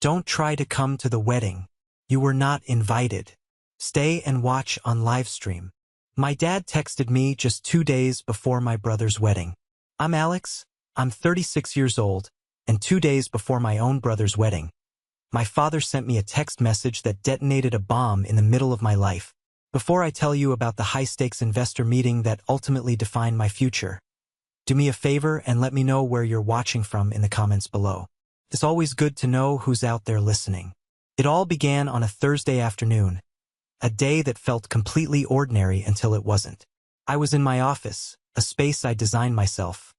Don't try to come to the wedding. You were not invited. Stay and watch on live stream. My dad texted me just 2 days before my brother's wedding. I'm Alex. I'm 36 years old, and 2 days before my own brother's wedding, my father sent me a text message that detonated a bomb in the middle of my life. Before I tell you about the high-stakes investor meeting that ultimately defined my future, do me a favor and let me know where you're watching from in the comments below. It's always good to know who's out there listening. It all began on a Thursday afternoon, a day that felt completely ordinary until it wasn't. I was in my office, a space I designed myself.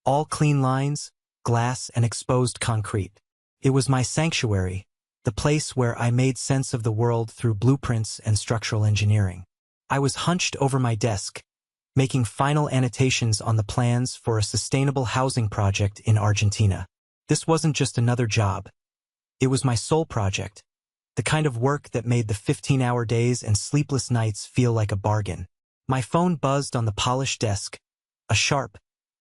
All clean lines, glass, and exposed concrete. It was my sanctuary, the place where I made sense of the world through blueprints and structural engineering. I was hunched over my desk, making final annotations on the plans for a sustainable housing project in Argentina. This wasn't just another job. It was my soul project, the kind of work that made the 15-hour days and sleepless nights feel like a bargain. My phone buzzed on the polished desk, a sharp,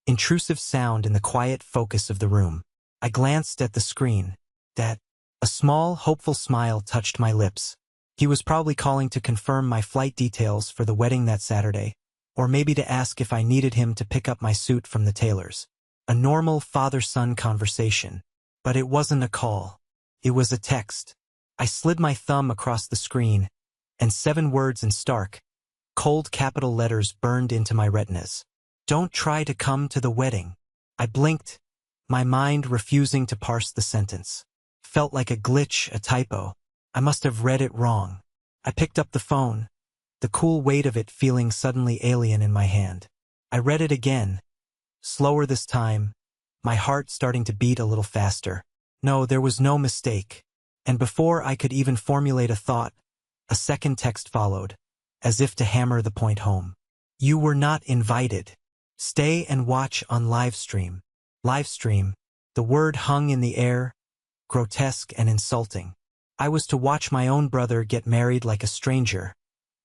intrusive sound in the quiet focus of the room. I glanced at the screen. A small, hopeful smile touched my lips. He was probably calling to confirm my flight details for the wedding that Saturday, or maybe to ask if I needed him to pick up my suit from the tailor's. A normal father-son conversation. But it wasn't a call. It was a text. I slid my thumb across the screen, and 7 words in stark, cold capital letters burned into my retinas. Don't try to come to the wedding. I blinked, my mind refusing to parse the sentence. Felt like a glitch, a typo. I must have read it wrong. I picked up the phone, the cool weight of it feeling suddenly alien in my hand. I read it again, slower this time, my heart starting to beat a little faster. No, there was no mistake. And before I could even formulate a thought, a second text followed, as if to hammer the point home. You were not invited. Stay and watch on live stream. Live stream. The word hung in the air, grotesque and insulting. I was to watch my own brother get married like a stranger,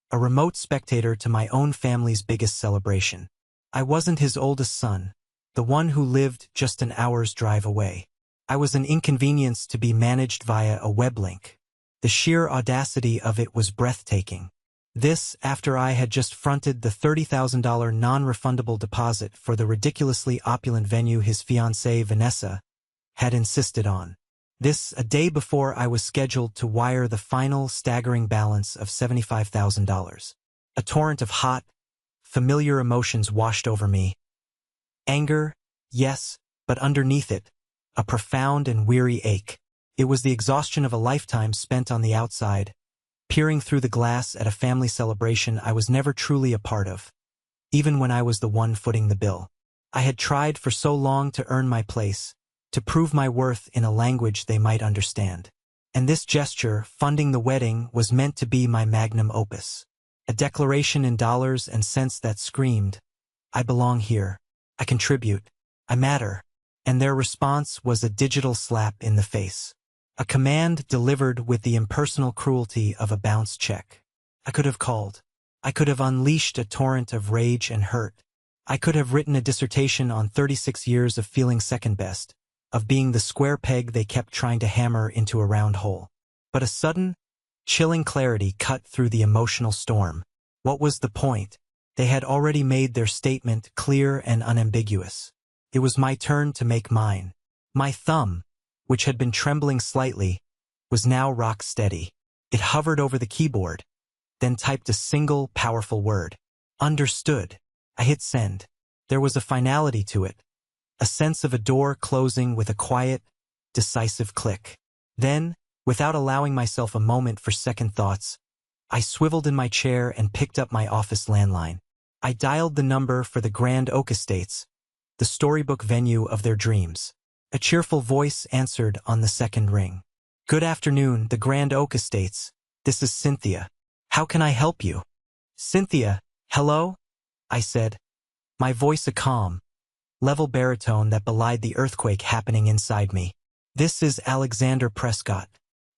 a remote spectator to my own family's biggest celebration. I wasn't his oldest son, the one who lived just an hour's drive away. I was an inconvenience to be managed via a web link. The sheer audacity of it was breathtaking. This after I had just fronted the $30,000 non-refundable deposit for the ridiculously opulent venue his fiancée, Vanessa, had insisted on. This a day before I was scheduled to wire the final staggering balance of $75,000. A torrent of hot, familiar emotions washed over me. Anger, yes, but underneath it, a profound and weary ache. It was the exhaustion of a lifetime spent on the outside, peering through the glass at a family celebration I was never truly a part of, even when I was the one footing the bill. I had tried for so long to earn my place, to prove my worth in a language they might understand. And this gesture, funding the wedding, was meant to be my magnum opus. A declaration in dollars and cents that screamed, I belong here, I contribute, I matter. And their response was a digital slap in the face. A command delivered with the impersonal cruelty of a bounce check. I could have called. I could have unleashed a torrent of rage and hurt. I could have written a dissertation on 36 years of feeling second best, of being the square peg they kept trying to hammer into a round hole. But a sudden, chilling clarity cut through the emotional storm. What was the point? They had already made their statement clear and unambiguous. It was my turn to make mine. My thumb, which had been trembling slightly, was now rock steady. It hovered over the keyboard, then typed a single, powerful word. Understood. I hit send. There was a finality to it, a sense of a door closing with a quiet, decisive click. Then, without allowing myself a moment for second thoughts, I swiveled in my chair and picked up my office landline. I dialed the number for the Grand Oak Estates, the storybook venue of their dreams. A cheerful voice answered on the second ring. Good afternoon, the Grand Oak Estates. This is Cynthia. How can I help you? Cynthia, hello? I said, my voice a calm, level baritone that belied the earthquake happening inside me. This is Alexander Prescott.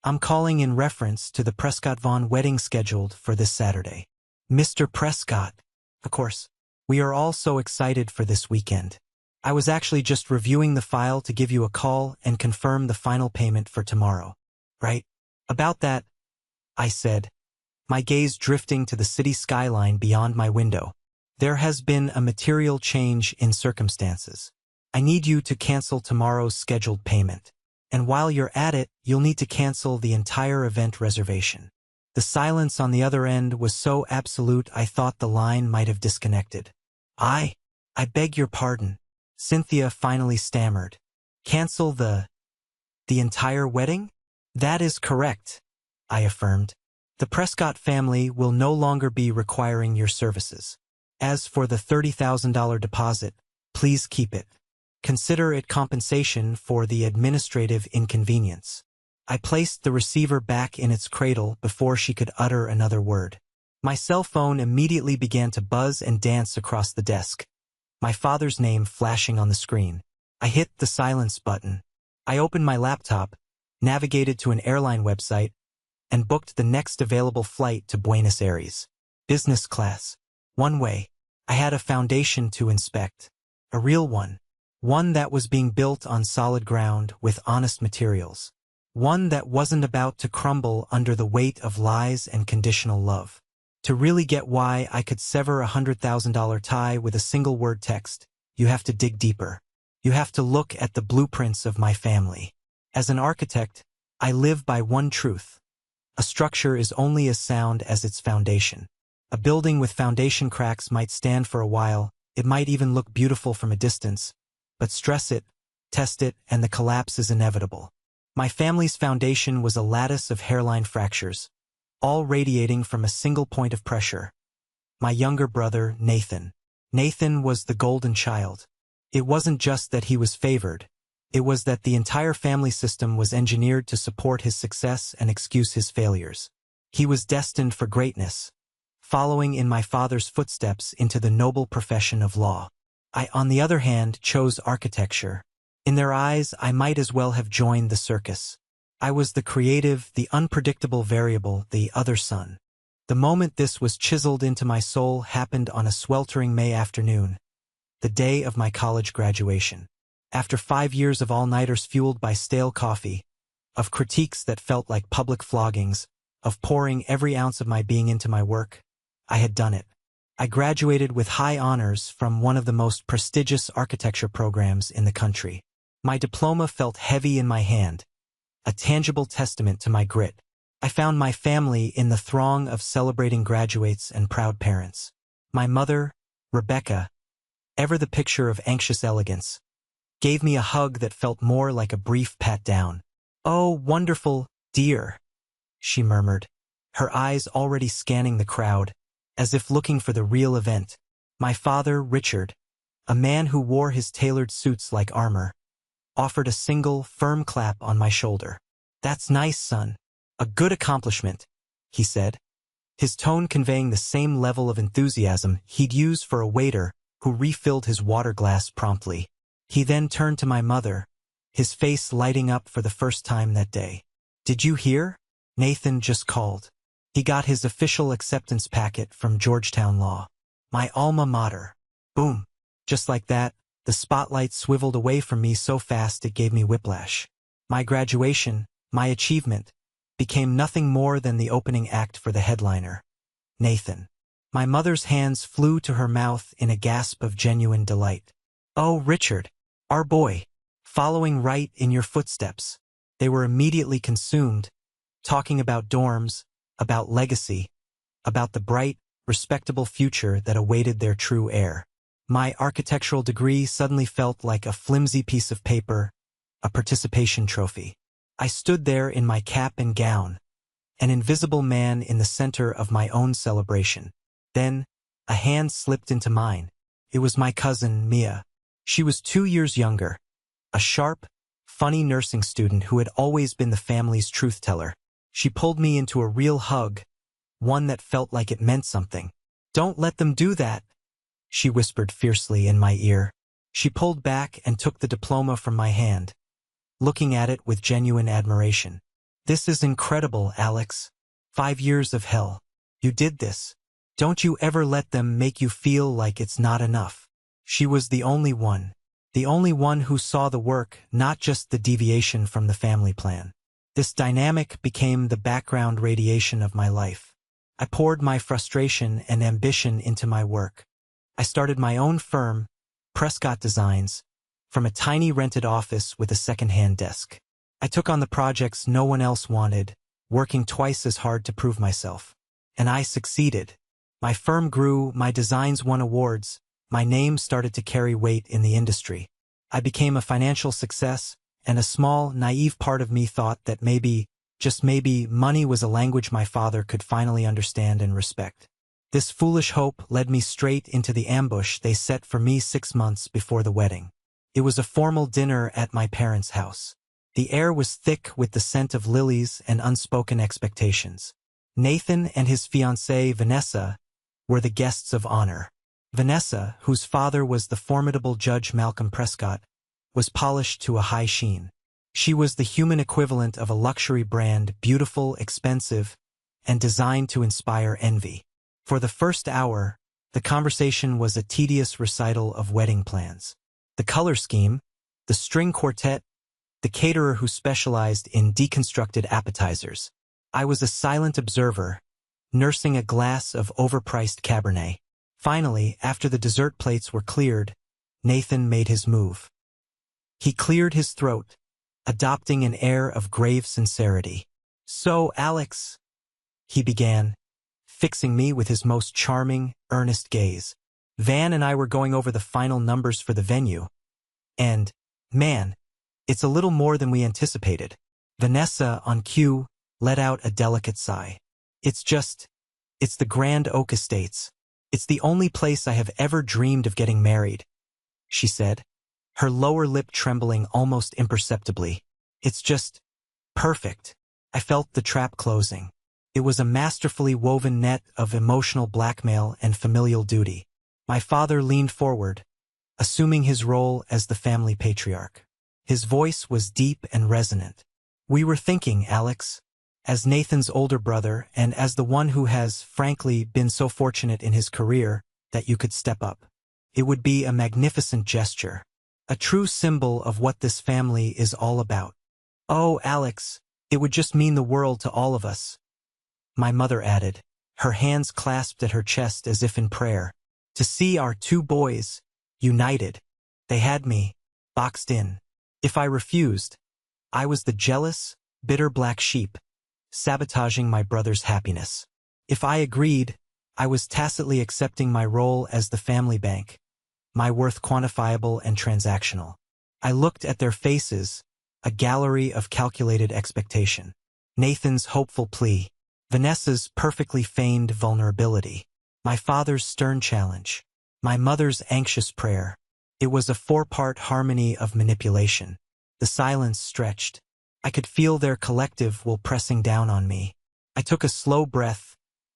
I'm calling in reference to the Prescott-Vaughn wedding scheduled for this Saturday. Mr. Prescott. Of course, we are all so excited for this weekend. I was actually just reviewing the file to give you a call and confirm the final payment for tomorrow. right? About that, I said, my gaze drifting to the city skyline beyond my window. There has been a material change in circumstances. I need you to cancel tomorrow's scheduled payment. And while you're at it, you'll need to cancel the entire event reservation. The silence on the other end was so absolute I thought the line might have disconnected. I beg your pardon, Cynthia finally stammered. Cancel the entire wedding? That is correct, I affirmed. The Prescott family will no longer be requiring your services. As for the $30,000 deposit, please keep it. Consider it compensation for the administrative inconvenience. I placed the receiver back in its cradle before she could utter another word. My cell phone immediately began to buzz and dance across the desk, my father's name flashing on the screen. I hit the silence button. I opened my laptop, navigated to an airline website, and booked the next available flight to Buenos Aires. Business class. One way. I had a foundation to inspect. A real one. One that was being built on solid ground with honest materials. One that wasn't about to crumble under the weight of lies and conditional love. To really get why I could sever a $100,000 tie with a single word text, you have to dig deeper. You have to look at the blueprints of my family. As an architect, I live by one truth. A structure is only as sound as its foundation. A building with foundation cracks might stand for a while, it might even look beautiful from a distance, but stress it, test it, and the collapse is inevitable. My family's foundation was a lattice of hairline fractures, all radiating from a single point of pressure. My younger brother, Nathan. Nathan was the golden child. It wasn't just that he was favored. It was that the entire family system was engineered to support his success and excuse his failures. He was destined for greatness, following in my father's footsteps into the noble profession of law. I, on the other hand, chose architecture. In their eyes, I might as well have joined the circus. I was the creative, the unpredictable variable, the other son. The moment this was chiseled into my soul happened on a sweltering May afternoon, the day of my college graduation. After 5 years of all-nighters fueled by stale coffee, of critiques that felt like public floggings, of pouring every ounce of my being into my work, I had done it. I graduated with high honors from one of the most prestigious architecture programs in the country. My diploma felt heavy in my hand, a tangible testament to my grit. I found my family in the throng of celebrating graduates and proud parents. My mother, Rebecca, ever the picture of anxious elegance, gave me a hug that felt more like a brief pat-down. "Oh, wonderful, dear," she murmured, her eyes already scanning the crowd, as if looking for the real event. My father, Richard, a man who wore his tailored suits like armor, offered a single, firm clap on my shoulder. "That's nice, son. A good accomplishment," he said, his tone conveying the same level of enthusiasm he'd use for a waiter who refilled his water glass promptly. He then turned to my mother, his face lighting up for the first time that day. "Did you hear? Nathan just called. He got his official acceptance packet from Georgetown Law. My alma mater." Boom. Just like that, the spotlight swiveled away from me so fast it gave me whiplash. My graduation, my achievement, became nothing more than the opening act for the headliner, Nathan. My mother's hands flew to her mouth in a gasp of genuine delight. "Oh, Richard, our boy, following right in your footsteps." They were immediately consumed, talking about dorms, about legacy, about the bright, respectable future that awaited their true heir. My architectural degree suddenly felt like a flimsy piece of paper, a participation trophy. I stood there in my cap and gown, an invisible man in the center of my own celebration. Then, a hand slipped into mine. It was my cousin, Mia. She was 2 years younger, a sharp, funny nursing student who had always been the family's truth-teller. She pulled me into a real hug, one that felt like it meant something. "Don't let them do that," she whispered fiercely in my ear. She pulled back and took the diploma from my hand, looking at it with genuine admiration. "This is incredible, Alex. 5 years of hell. You did this. Don't you ever let them make you feel like it's not enough." She was the only one who saw the work, not just the deviation from the family plan. This dynamic became the background radiation of my life. I poured my frustration and ambition into my work. I started my own firm, Prescott Designs, from a tiny rented office with a second-hand desk. I took on the projects no one else wanted, working twice as hard to prove myself. And I succeeded. My firm grew, my designs won awards, my name started to carry weight in the industry. I became a financial success, and a small, naive part of me thought that maybe, just maybe, money was a language my father could finally understand and respect. This foolish hope led me straight into the ambush they set for me 6 months before the wedding. It was a formal dinner at my parents' house. The air was thick with the scent of lilies and unspoken expectations. Nathan and his fiancée, Vanessa, were the guests of honor. Vanessa, whose father was the formidable Judge Malcolm Prescott, was polished to a high sheen. She was the human equivalent of a luxury brand, beautiful, expensive, and designed to inspire envy. For the first hour, the conversation was a tedious recital of wedding plans. The color scheme, the string quartet, the caterer who specialized in deconstructed appetizers. I was a silent observer, nursing a glass of overpriced Cabernet. Finally, after the dessert plates were cleared, Nathan made his move. He cleared his throat, adopting an air of grave sincerity. "So, Alex," he began, fixing me with his most charming, earnest gaze. "Van and I were going over the final numbers for the venue. And, man, it's a little more than we anticipated." Vanessa, on cue, let out a delicate sigh. It's the Grand Oak Estates. It's the only place I have ever dreamed of getting married," she said, her lower lip trembling almost imperceptibly. "It's just perfect." I felt the trap closing. It was a masterfully woven net of emotional blackmail and familial duty. My father leaned forward, assuming his role as the family patriarch. His voice was deep and resonant. "We were thinking, Alex, as Nathan's older brother and as the one who has, frankly, been so fortunate in his career, that you could step up. It would be a magnificent gesture. A true symbol of what this family is all about." "Oh, Alex, it would just mean the world to all of us," my mother added, her hands clasped at her chest as if in prayer. "To see our 2 boys, united. They had me, boxed in. If I refused, I was the jealous, bitter black sheep, sabotaging my brother's happiness. If I agreed, I was tacitly accepting my role as the family bank, my worth quantifiable and transactional. I looked at their faces, a gallery of calculated expectation. Nathan's hopeful plea, Vanessa's perfectly feigned vulnerability, my father's stern challenge, my mother's anxious prayer. It was a 4-part harmony of manipulation. The silence stretched. I could feel their collective will pressing down on me. I took a slow breath,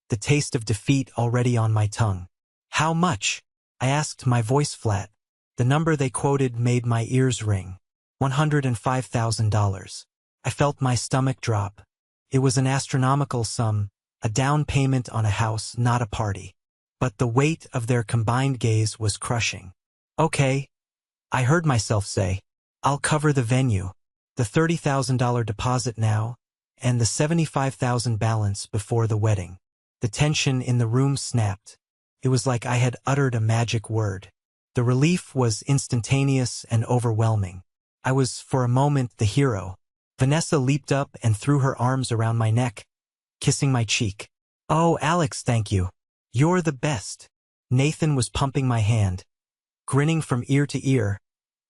the taste of defeat already on my tongue. "How much?" I asked, my voice flat. The number they quoted made my ears ring. $105,000. I felt my stomach drop. It was an astronomical sum, a down payment on a house, not a party. But the weight of their combined gaze was crushing. "Okay," I heard myself say. "I'll cover the venue. The $30,000 deposit now, and the $75,000 balance before the wedding." The tension in the room snapped. It was like I had uttered a magic word. The relief was instantaneous and overwhelming. I was, for a moment, the hero. Vanessa leaped up and threw her arms around my neck, kissing my cheek. "Oh, Alex, thank you. You're the best." Nathan was pumping my hand, grinning from ear to ear,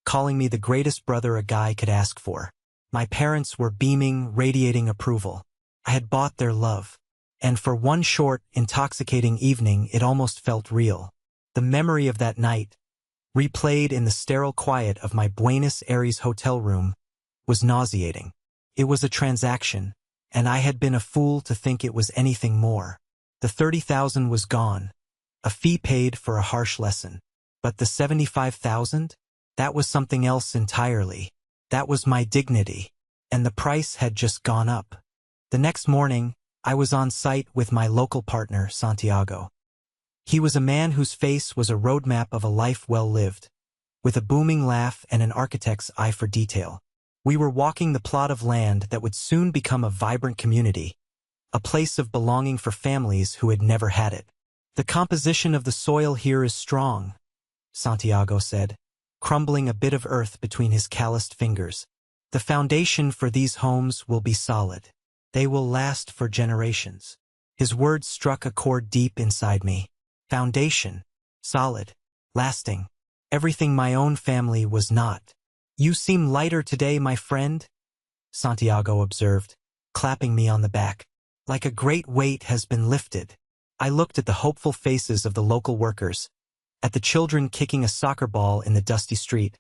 calling me the greatest brother a guy could ask for. My parents were beaming, radiating approval. I had bought their love. And for one short, intoxicating evening, it almost felt real. The memory of that night, replayed in the sterile quiet of my Buenos Aires hotel room, was nauseating. It was a transaction, and I had been a fool to think it was anything more. The $30,000 was gone, a fee paid for a harsh lesson. But the $75,000? That was something else entirely. That was my dignity, and the price had just gone up. The next morning, I was on site with my local partner, Santiago. He was a man whose face was a roadmap of a life well lived, with a booming laugh and an architect's eye for detail. We were walking the plot of land that would soon become a vibrant community, a place of belonging for families who had never had it. The composition of the soil here is strong, Santiago said, crumbling a bit of earth between his calloused fingers. The foundation for these homes will be solid. They will last for generations. His words struck a chord deep inside me. Foundation. Solid. Lasting. Everything my own family was not. You seem lighter today, my friend, Santiago observed, clapping me on the back. Like a great weight has been lifted. I looked at the hopeful faces of the local workers, at the children kicking a soccer ball in the dusty street,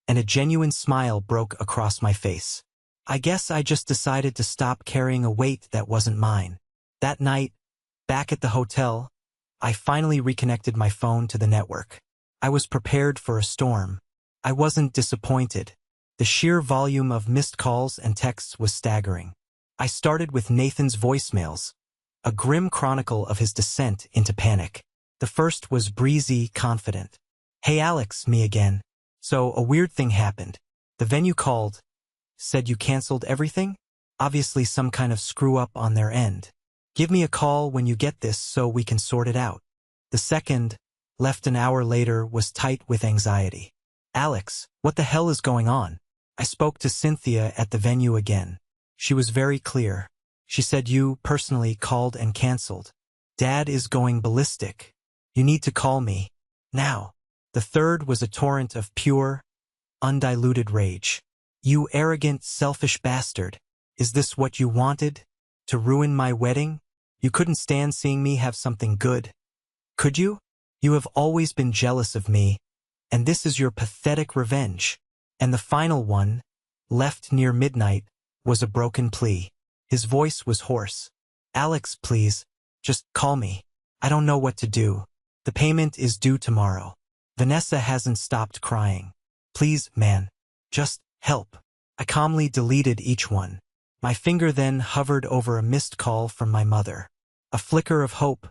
and a genuine smile broke across my face. I guess I just decided to stop carrying a weight that wasn't mine. That night, back at the hotel, I finally reconnected my phone to the network. I was prepared for a storm. I wasn't disappointed. The sheer volume of missed calls and texts was staggering. I started with Nathan's voicemails, a grim chronicle of his descent into panic. The first was breezy, confident. Hey Alex, me again. So a weird thing happened. The venue called, said you canceled everything? Obviously some kind of screw up on their end. Give me a call when you get this so we can sort it out. The second, left an hour later, was tight with anxiety. Alex, what the hell is going on? I spoke to Cynthia at the venue again. She was very clear. She said you personally called and canceled. Dad is going ballistic. You need to call me. Now. The third was a torrent of pure, undiluted rage. You arrogant, selfish bastard. Is this what you wanted? To ruin my wedding? You couldn't stand seeing me have something good. Could you? You have always been jealous of me, and this is your pathetic revenge. And the final one, left near midnight, was a broken plea. His voice was hoarse. Alex, please, just call me. I don't know what to do. The payment is due tomorrow. Vanessa hasn't stopped crying. Please, man, just help. I calmly deleted each one. My finger then hovered over a missed call from my mother. A flicker of hope,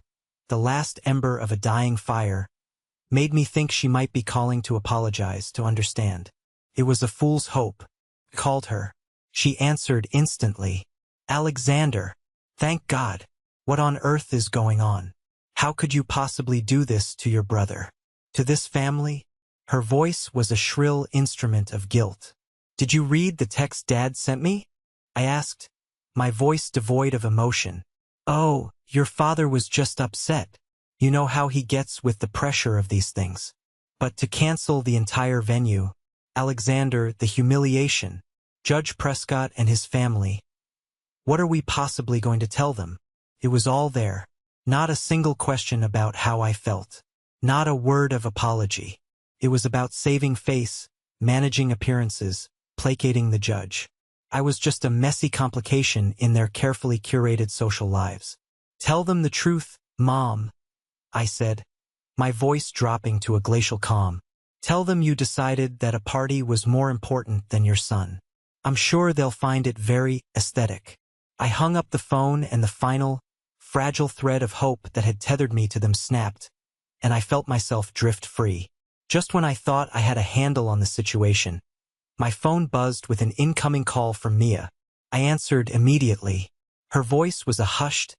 the last ember of a dying fire, made me think she might be calling to apologize, to understand. It was a fool's hope. I called her. She answered instantly. Alexander. Thank God. What on earth is going on? How could you possibly do this to your brother? To this family? Her voice was a shrill instrument of guilt. Did you read the text Dad sent me? I asked, my voice devoid of emotion. Oh, your father was just upset. You know how he gets with the pressure of these things. But to cancel the entire venue, Alexander, the humiliation, Judge Prescott and his family. What are we possibly going to tell them? It was all there. Not a single question about how I felt. Not a word of apology. It was about saving face, managing appearances, placating the judge. I was just a messy complication in their carefully curated social lives. Tell them the truth, Mom, I said, my voice dropping to a glacial calm. Tell them you decided that a party was more important than your son. I'm sure they'll find it very aesthetic. I hung up the phone and the final, fragile thread of hope that had tethered me to them snapped, and I felt myself drift free. Just when I thought I had a handle on the situation, my phone buzzed with an incoming call from Mia. I answered immediately. Her voice was a hushed,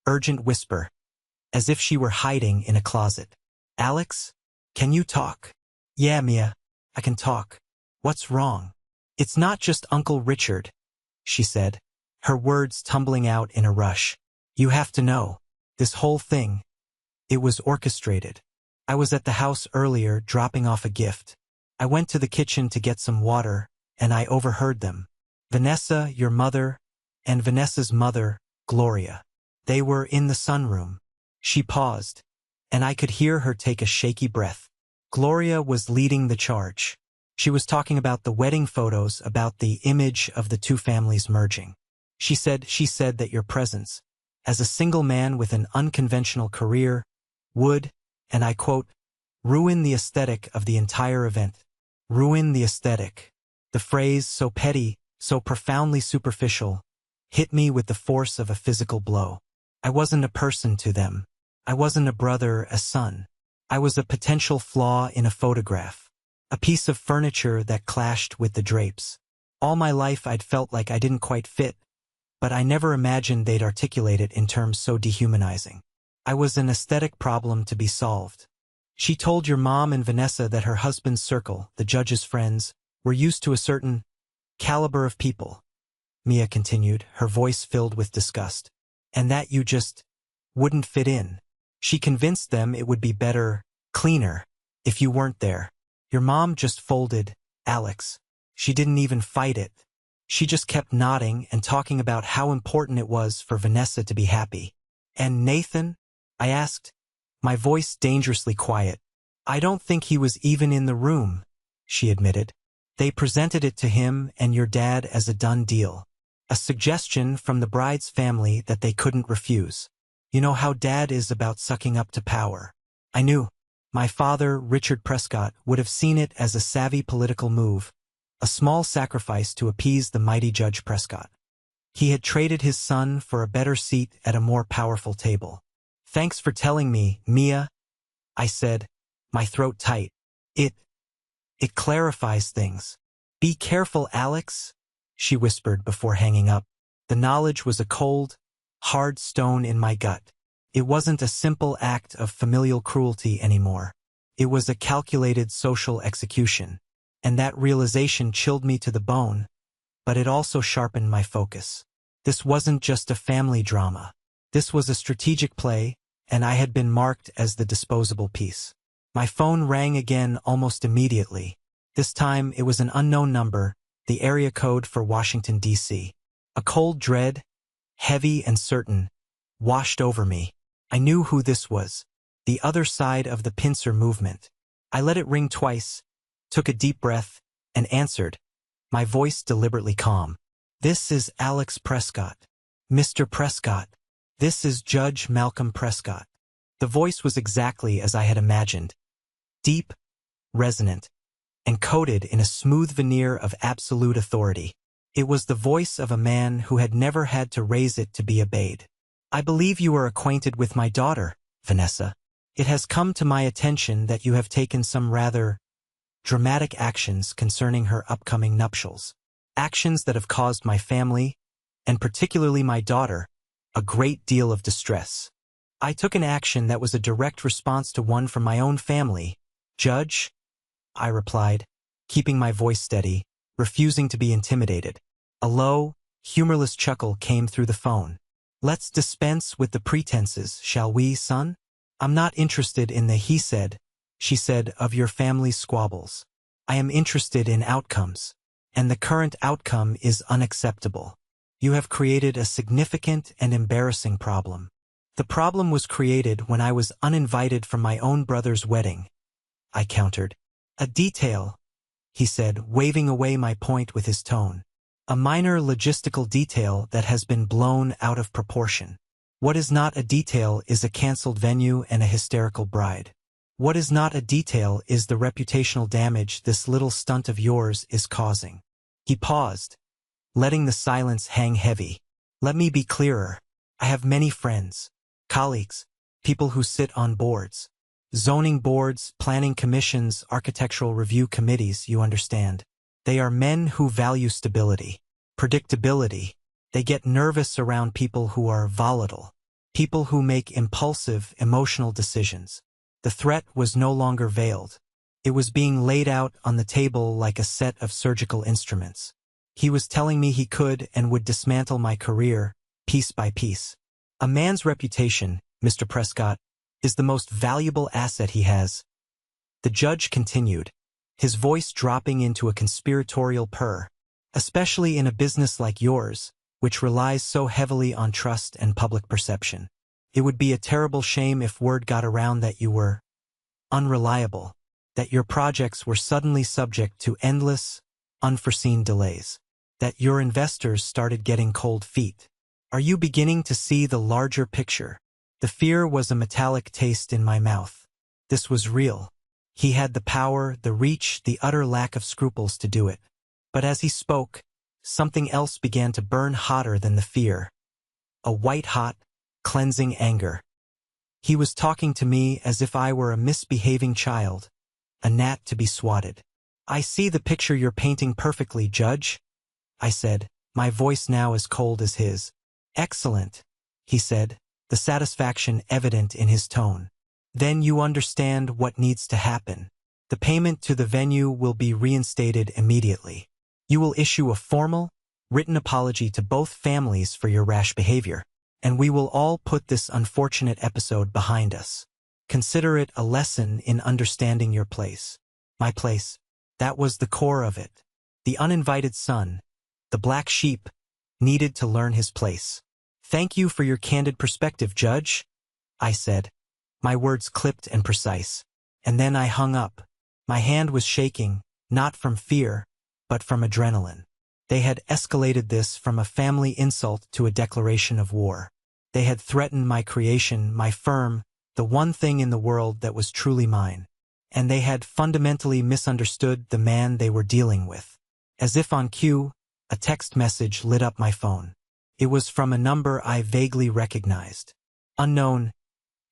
urgent whisper, as if she were hiding in a closet. Alex, can you talk? Yeah, Mia, I can talk. What's wrong? It's not just Uncle Richard, she said, her words tumbling out in a rush. You have to know. This whole thing, it was orchestrated. I was at the house earlier dropping off a gift. I went to the kitchen to get some water, and I overheard them. Vanessa, your mother, and Vanessa's mother, Gloria. They were in the sunroom. She paused, and I could hear her take a shaky breath. Gloria was leading the charge. She was talking about the wedding photos, about the image of the two families merging. She said that your presence, as a single man with an unconventional career, would, and I quote, ruin the aesthetic of the entire event. Ruin the aesthetic. The phrase, so petty, so profoundly superficial, hit me with the force of a physical blow. I wasn't a person to them. I wasn't a brother, a son. I was a potential flaw in a photograph. A piece of furniture that clashed with the drapes. All my life I'd felt like I didn't quite fit, but I never imagined they'd articulate it in terms so dehumanizing. I was an aesthetic problem to be solved. She told your mom and Vanessa that her husband's circle, the judge's friends, were used to a certain caliber of people, Mia continued, her voice filled with disgust. And that you just wouldn't fit in. She convinced them it would be better, cleaner, if you weren't there. Your mom just folded, Alex. She didn't even fight it. She just kept nodding and talking about how important it was for Vanessa to be happy. And Nathan? I asked, my voice dangerously quiet. I don't think he was even in the room, she admitted. They presented it to him and your dad as a done deal. A suggestion from the bride's family that they couldn't refuse. You know how Dad is about sucking up to power. I knew. My father, Richard Prescott, would have seen it as a savvy political move, a small sacrifice to appease the mighty Judge Prescott. He had traded his son for a better seat at a more powerful table. Thanks for telling me, Mia, I said, my throat tight. It clarifies things. Be careful, Alex, she whispered before hanging up. The knowledge was a cold, hard stone in my gut. It wasn't a simple act of familial cruelty anymore. It was a calculated social execution. And that realization chilled me to the bone, but it also sharpened my focus. This wasn't just a family drama. This was a strategic play, and I had been marked as the disposable piece. My phone rang again almost immediately. This time it was an unknown number, the area code for Washington, D.C. A cold dread, heavy and certain, washed over me. I knew who this was, the other side of the pincer movement. I let it ring twice, took a deep breath, and answered, my voice deliberately calm. This is Alex Prescott. Mr. Prescott. This is Judge Malcolm Prescott. The voice was exactly as I had imagined. Deep, resonant, and coated in a smooth veneer of absolute authority. It was the voice of a man who had never had to raise it to be obeyed. I believe you are acquainted with my daughter, Vanessa. It has come to my attention that you have taken some rather dramatic actions concerning her upcoming nuptials. Actions that have caused my family, and particularly my daughter, a great deal of distress. I took an action that was a direct response to one from my own family. Judge, I replied, keeping my voice steady, refusing to be intimidated. A low, humorless chuckle came through the phone. Let's dispense with the pretenses, shall we, son? I'm not interested in the he said, she said of your family's squabbles. I am interested in outcomes. And the current outcome is unacceptable. You have created a significant and embarrassing problem. The problem was created when I was uninvited from my own brother's wedding, I countered. A detail, he said, waving away my point with his tone. A minor logistical detail that has been blown out of proportion. What is not a detail is a cancelled venue and a hysterical bride. What is not a detail is the reputational damage this little stunt of yours is causing. He paused, letting the silence hang heavy. Let me be clearer. I have many friends, colleagues, people who sit on boards. Zoning boards, planning commissions, architectural review committees, you understand. They are men who value stability, predictability. They get nervous around people who are volatile, people who make impulsive, emotional decisions. The threat was no longer veiled. It was being laid out on the table like a set of surgical instruments. He was telling me he could and would dismantle my career, piece by piece. A man's reputation, Mr. Prescott, is the most valuable asset he has. The judge continued, his voice dropping into a conspiratorial purr. Especially in a business like yours, which relies so heavily on trust and public perception. It would be a terrible shame if word got around that you were unreliable, that your projects were suddenly subject to endless, unforeseen delays, that your investors started getting cold feet. Are you beginning to see the larger picture? The fear was a metallic taste in my mouth. This was real. He had the power, the reach, the utter lack of scruples to do it. But as he spoke, something else began to burn hotter than the fear. A white-hot, cleansing anger. He was talking to me as if I were a misbehaving child, a gnat to be swatted. I see the picture you're painting perfectly, Judge, I said, my voice now as cold as his. Excellent, he said, the satisfaction evident in his tone. Then you understand what needs to happen. The payment to the venue will be reinstated immediately. You will issue a formal, written apology to both families for your rash behavior, and we will all put this unfortunate episode behind us. Consider it a lesson in understanding your place. My place. That was the core of it. The uninvited son, the black sheep, needed to learn his place. Thank you for your candid perspective, Judge, I said, my words clipped and precise. And then I hung up. My hand was shaking, not from fear, but from adrenaline. They had escalated this from a family insult to a declaration of war. They had threatened my creation, my firm, the one thing in the world that was truly mine. And they had fundamentally misunderstood the man they were dealing with. As if on cue, a text message lit up my phone. It was from a number I vaguely recognized. Unknown.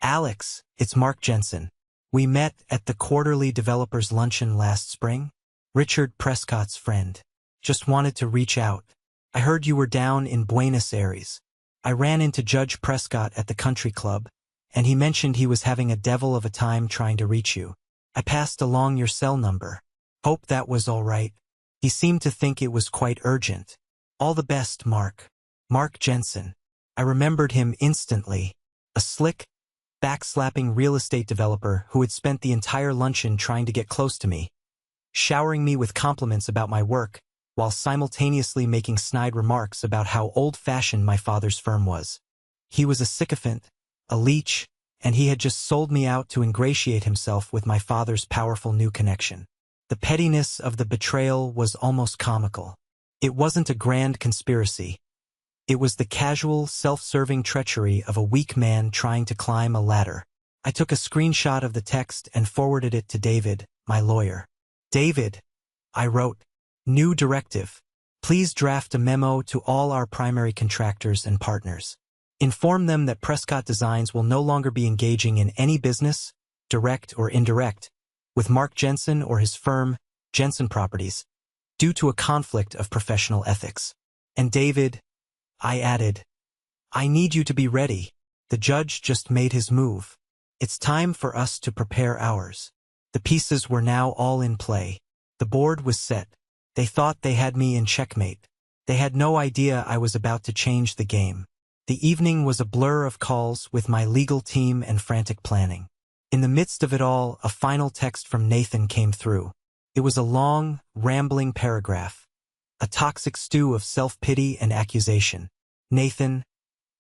Alex, it's Mark Jensen. We met at the quarterly developers luncheon last spring. Richard Prescott's friend. Just wanted to reach out. I heard you were down in Buenos Aires. I ran into Judge Prescott at the country club, and he mentioned he was having a devil of a time trying to reach you. I passed along your cell number. Hope that was all right. He seemed to think it was quite urgent. All the best, Mark. Mark Jensen. I remembered him instantly. A slick, backslapping real estate developer who had spent the entire luncheon trying to get close to me, showering me with compliments about my work, while simultaneously making snide remarks about how old-fashioned my father's firm was. He was a sycophant, a leech, and he had just sold me out to ingratiate himself with my father's powerful new connection. The pettiness of the betrayal was almost comical. It wasn't a grand conspiracy. It was the casual, self-serving treachery of a weak man trying to climb a ladder. I took a screenshot of the text and forwarded it to David, my lawyer. David, I wrote, new directive. Please draft a memo to all our primary contractors and partners. Inform them that Prescott Designs will no longer be engaging in any business, direct or indirect, with Mark Jensen or his firm, Jensen Properties, due to a conflict of professional ethics. And David, I added, I need you to be ready. The judge just made his move. It's time for us to prepare ours. The pieces were now all in play. The board was set. They thought they had me in checkmate. They had no idea I was about to change the game. The evening was a blur of calls with my legal team and frantic planning. In the midst of it all, a final text from Nathan came through. It was a long, rambling paragraph. A toxic stew of self-pity and accusation. Nathan,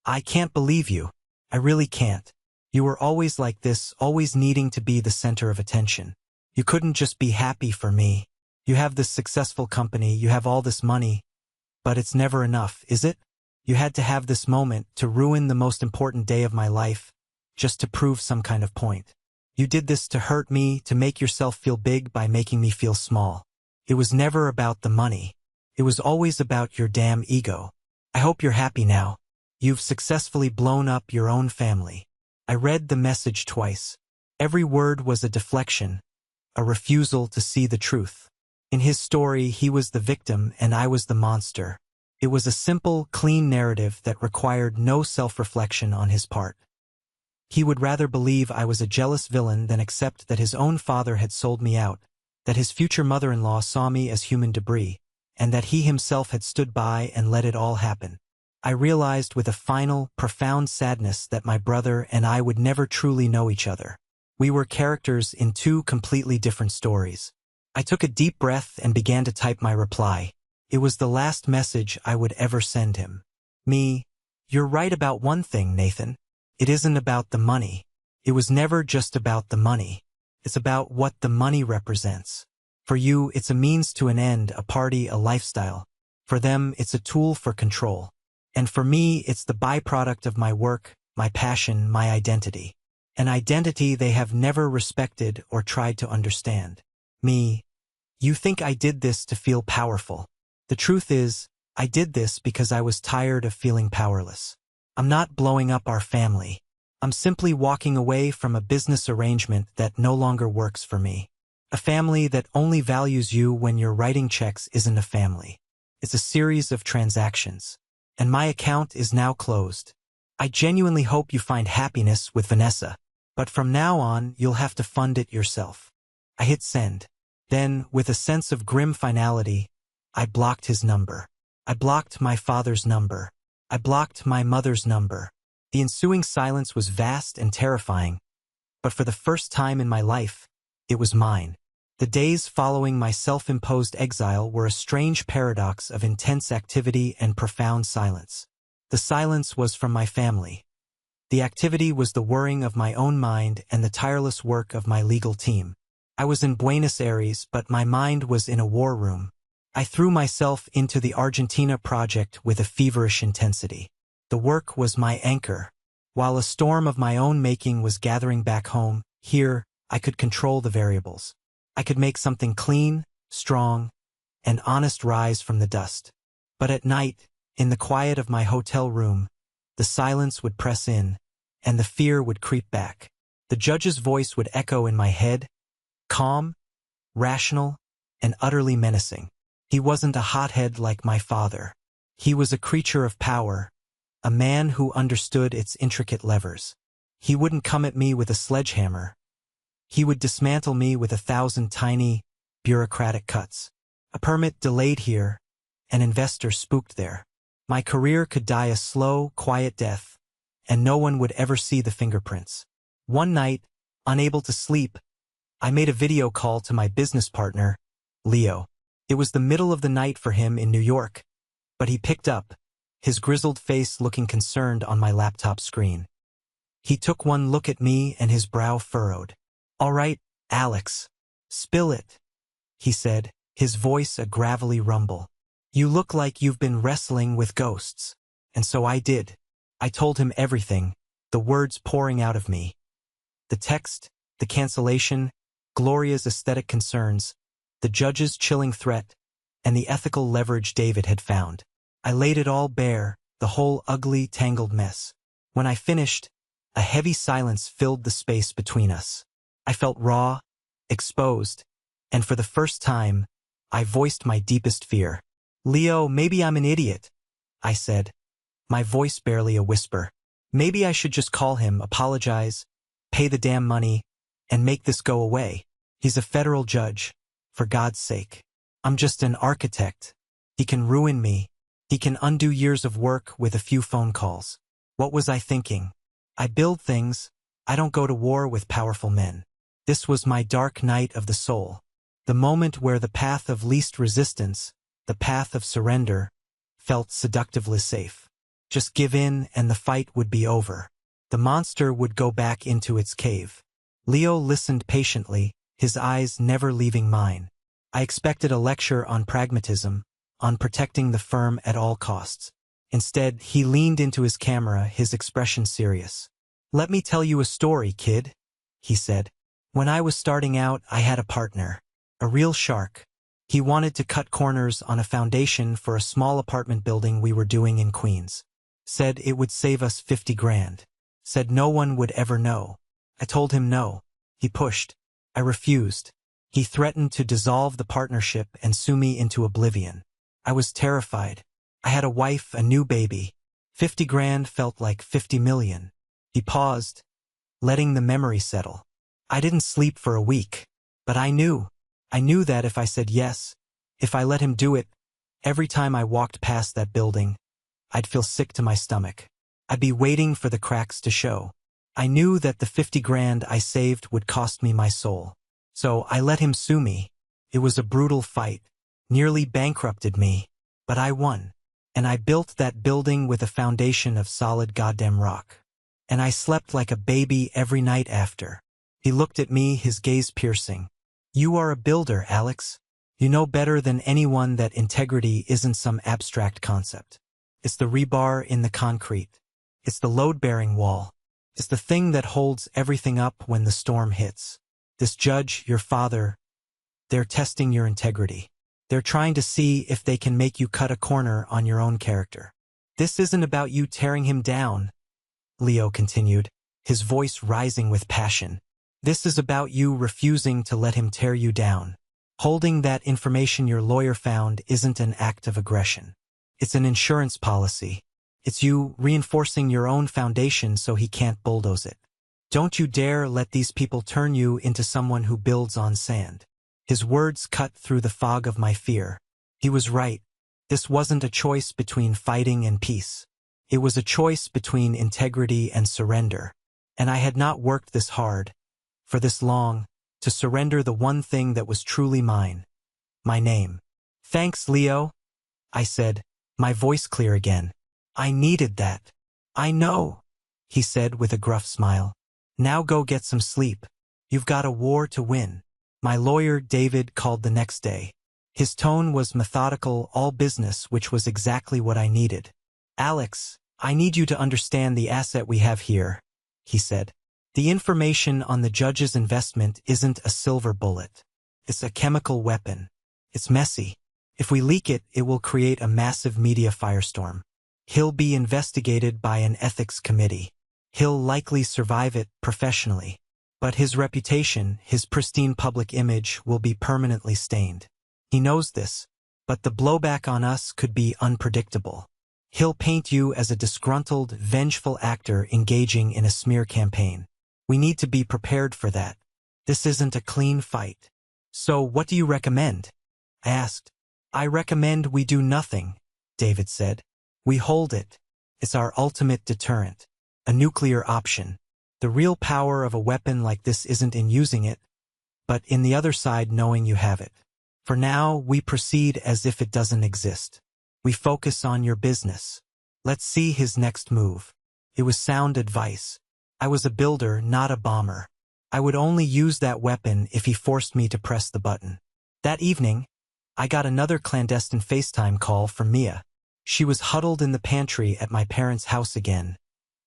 I can't believe you. I really can't. You were always like this, always needing to be the center of attention. You couldn't just be happy for me. You have this successful company, you have all this money. But it's never enough, is it? You had to have this moment to ruin the most important day of my life, just to prove some kind of point. You did this to hurt me, to make yourself feel big by making me feel small. It was never about the money. It was always about your damn ego. I hope you're happy now. You've successfully blown up your own family. I read the message twice. Every word was a deflection, a refusal to see the truth. In his story, he was the victim and I was the monster. It was a simple, clean narrative that required no self-reflection on his part. He would rather believe I was a jealous villain than accept that his own father had sold me out, that his future mother-in-law saw me as human debris, and that he himself had stood by and let it all happen. I realized with a final, profound sadness that my brother and I would never truly know each other. We were characters in two completely different stories. I took a deep breath and began to type my reply. It was the last message I would ever send him. Me, you're right about one thing, Nathan. It isn't about the money. It was never just about the money. It's about what the money represents. For you, it's a means to an end, a party, a lifestyle. For them, it's a tool for control. And for me, it's the byproduct of my work, my passion, my identity. An identity they have never respected or tried to understand. Me, you think I did this to feel powerful. The truth is, I did this because I was tired of feeling powerless. I'm not blowing up our family. I'm simply walking away from a business arrangement that no longer works for me. A family that only values you when you're writing checks isn't a family. It's a series of transactions. And my account is now closed. I genuinely hope you find happiness with Vanessa. But from now on, you'll have to fund it yourself. I hit send. Then, with a sense of grim finality, I blocked his number. I blocked my father's number. I blocked my mother's number. The ensuing silence was vast and terrifying, but for the first time in my life, it was mine. The days following my self-imposed exile were a strange paradox of intense activity and profound silence. The silence was from my family. The activity was the whirring of my own mind and the tireless work of my legal team. I was in Buenos Aires, but my mind was in a war room. I threw myself into the Argentina project with a feverish intensity. The work was my anchor. While a storm of my own making was gathering back home, here, I could control the variables. I could make something clean, strong, and honest rise from the dust. But at night, in the quiet of my hotel room, the silence would press in, and the fear would creep back. The judge's voice would echo in my head, calm, rational, and utterly menacing. He wasn't a hothead like my father. He was a creature of power, a man who understood its intricate levers. He wouldn't come at me with a sledgehammer. He would dismantle me with 1,000 tiny, bureaucratic cuts. A permit delayed here, an investor spooked there. My career could die a slow, quiet death, and no one would ever see the fingerprints. One night, unable to sleep, I made a video call to my business partner, Leo. It was the middle of the night for him in New York, but he picked up, his grizzled face looking concerned on my laptop screen. He took one look at me and his brow furrowed. "All right, Alex, spill it," he said, his voice a gravelly rumble. "You look like you've been wrestling with ghosts." And so I did. I told him everything, the words pouring out of me. The text, the cancellation, Gloria's aesthetic concerns, the judge's chilling threat, and the ethical leverage David had found. I laid it all bare, the whole ugly, tangled mess. When I finished, a heavy silence filled the space between us. I felt raw, exposed, and for the first time, I voiced my deepest fear. "Leo, maybe I'm an idiot," I said, my voice barely a whisper. "Maybe I should just call him, apologize, pay the damn money, and make this go away. He's a federal judge, for God's sake. I'm just an architect. He can ruin me. He can undo years of work with a few phone calls." What was I thinking? I build things. I don't go to war with powerful men. This was my dark night of the soul. The moment where the path of least resistance, the path of surrender, felt seductively safe. Just give in and the fight would be over. The monster would go back into its cave. Leo listened patiently, his eyes never leaving mine. I expected a lecture on pragmatism, on protecting the firm at all costs. Instead, he leaned into his camera, his expression serious. "Let me tell you a story, kid," he said. "When I was starting out, I had a partner, a real shark. He wanted to cut corners on a foundation for a small apartment building we were doing in Queens. Said it would save us 50 grand. Said no one would ever know. I told him no. He pushed. I refused. He threatened to dissolve the partnership and sue me into oblivion. I was terrified. I had a wife, a new baby. 50 grand felt like 50 million. He paused, letting the memory settle. I didn't sleep for a week, but I knew that if I said yes, if I let him do it, every time I walked past that building, I'd feel sick to my stomach. I'd be waiting for the cracks to show. I knew that the 50 grand I saved would cost me my soul. So I let him sue me. It was a brutal fight, nearly bankrupted me, but I won. And I built that building with a foundation of solid goddamn rock. And I slept like a baby every night after. He looked at me, his gaze piercing. "You are a builder, Alex. You know better than anyone that integrity isn't some abstract concept. It's the rebar in the concrete. It's the load-bearing wall. It's the thing that holds everything up when the storm hits. This judge, your father, they're testing your integrity. They're trying to see if they can make you cut a corner on your own character. This isn't about you tearing him down," Leo continued, his voice rising with passion. "This is about you refusing to let him tear you down. Holding that information your lawyer found isn't an act of aggression. It's an insurance policy. It's you reinforcing your own foundation so he can't bulldoze it. Don't you dare let these people turn you into someone who builds on sand. His words cut through the fog of my fear. He was right. This wasn't a choice between fighting and peace. It was a choice between integrity and surrender. And I had not worked this hard, for this long, to surrender the one thing that was truly mine. My name. Thanks, Leo, I said, my voice clear again. I needed that. I know, he said with a gruff smile. Now go get some sleep. You've got a war to win. My lawyer, David, called the next day. His tone was methodical, all business, which was exactly what I needed. Alex, I need you to understand the asset we have here, he said. The information on the judge's investment isn't a silver bullet. It's a chemical weapon. It's messy. If we leak it, it will create a massive media firestorm. He'll be investigated by an ethics committee. He'll likely survive it professionally. But his reputation, his pristine public image, will be permanently stained. He knows this, but the blowback on us could be unpredictable. He'll paint you as a disgruntled, vengeful actor engaging in a smear campaign. We need to be prepared for that. This isn't a clean fight. So what do you recommend? I asked. I recommend we do nothing, David said. We hold it. It's our ultimate deterrent. A nuclear option. The real power of a weapon like this isn't in using it, but in the other side knowing you have it. For now, we proceed as if it doesn't exist. We focus on your business. Let's see his next move. It was sound advice. I was a builder, not a bomber. I would only use that weapon if he forced me to press the button. That evening, I got another clandestine FaceTime call from Mia. She was huddled in the pantry at my parents' house again.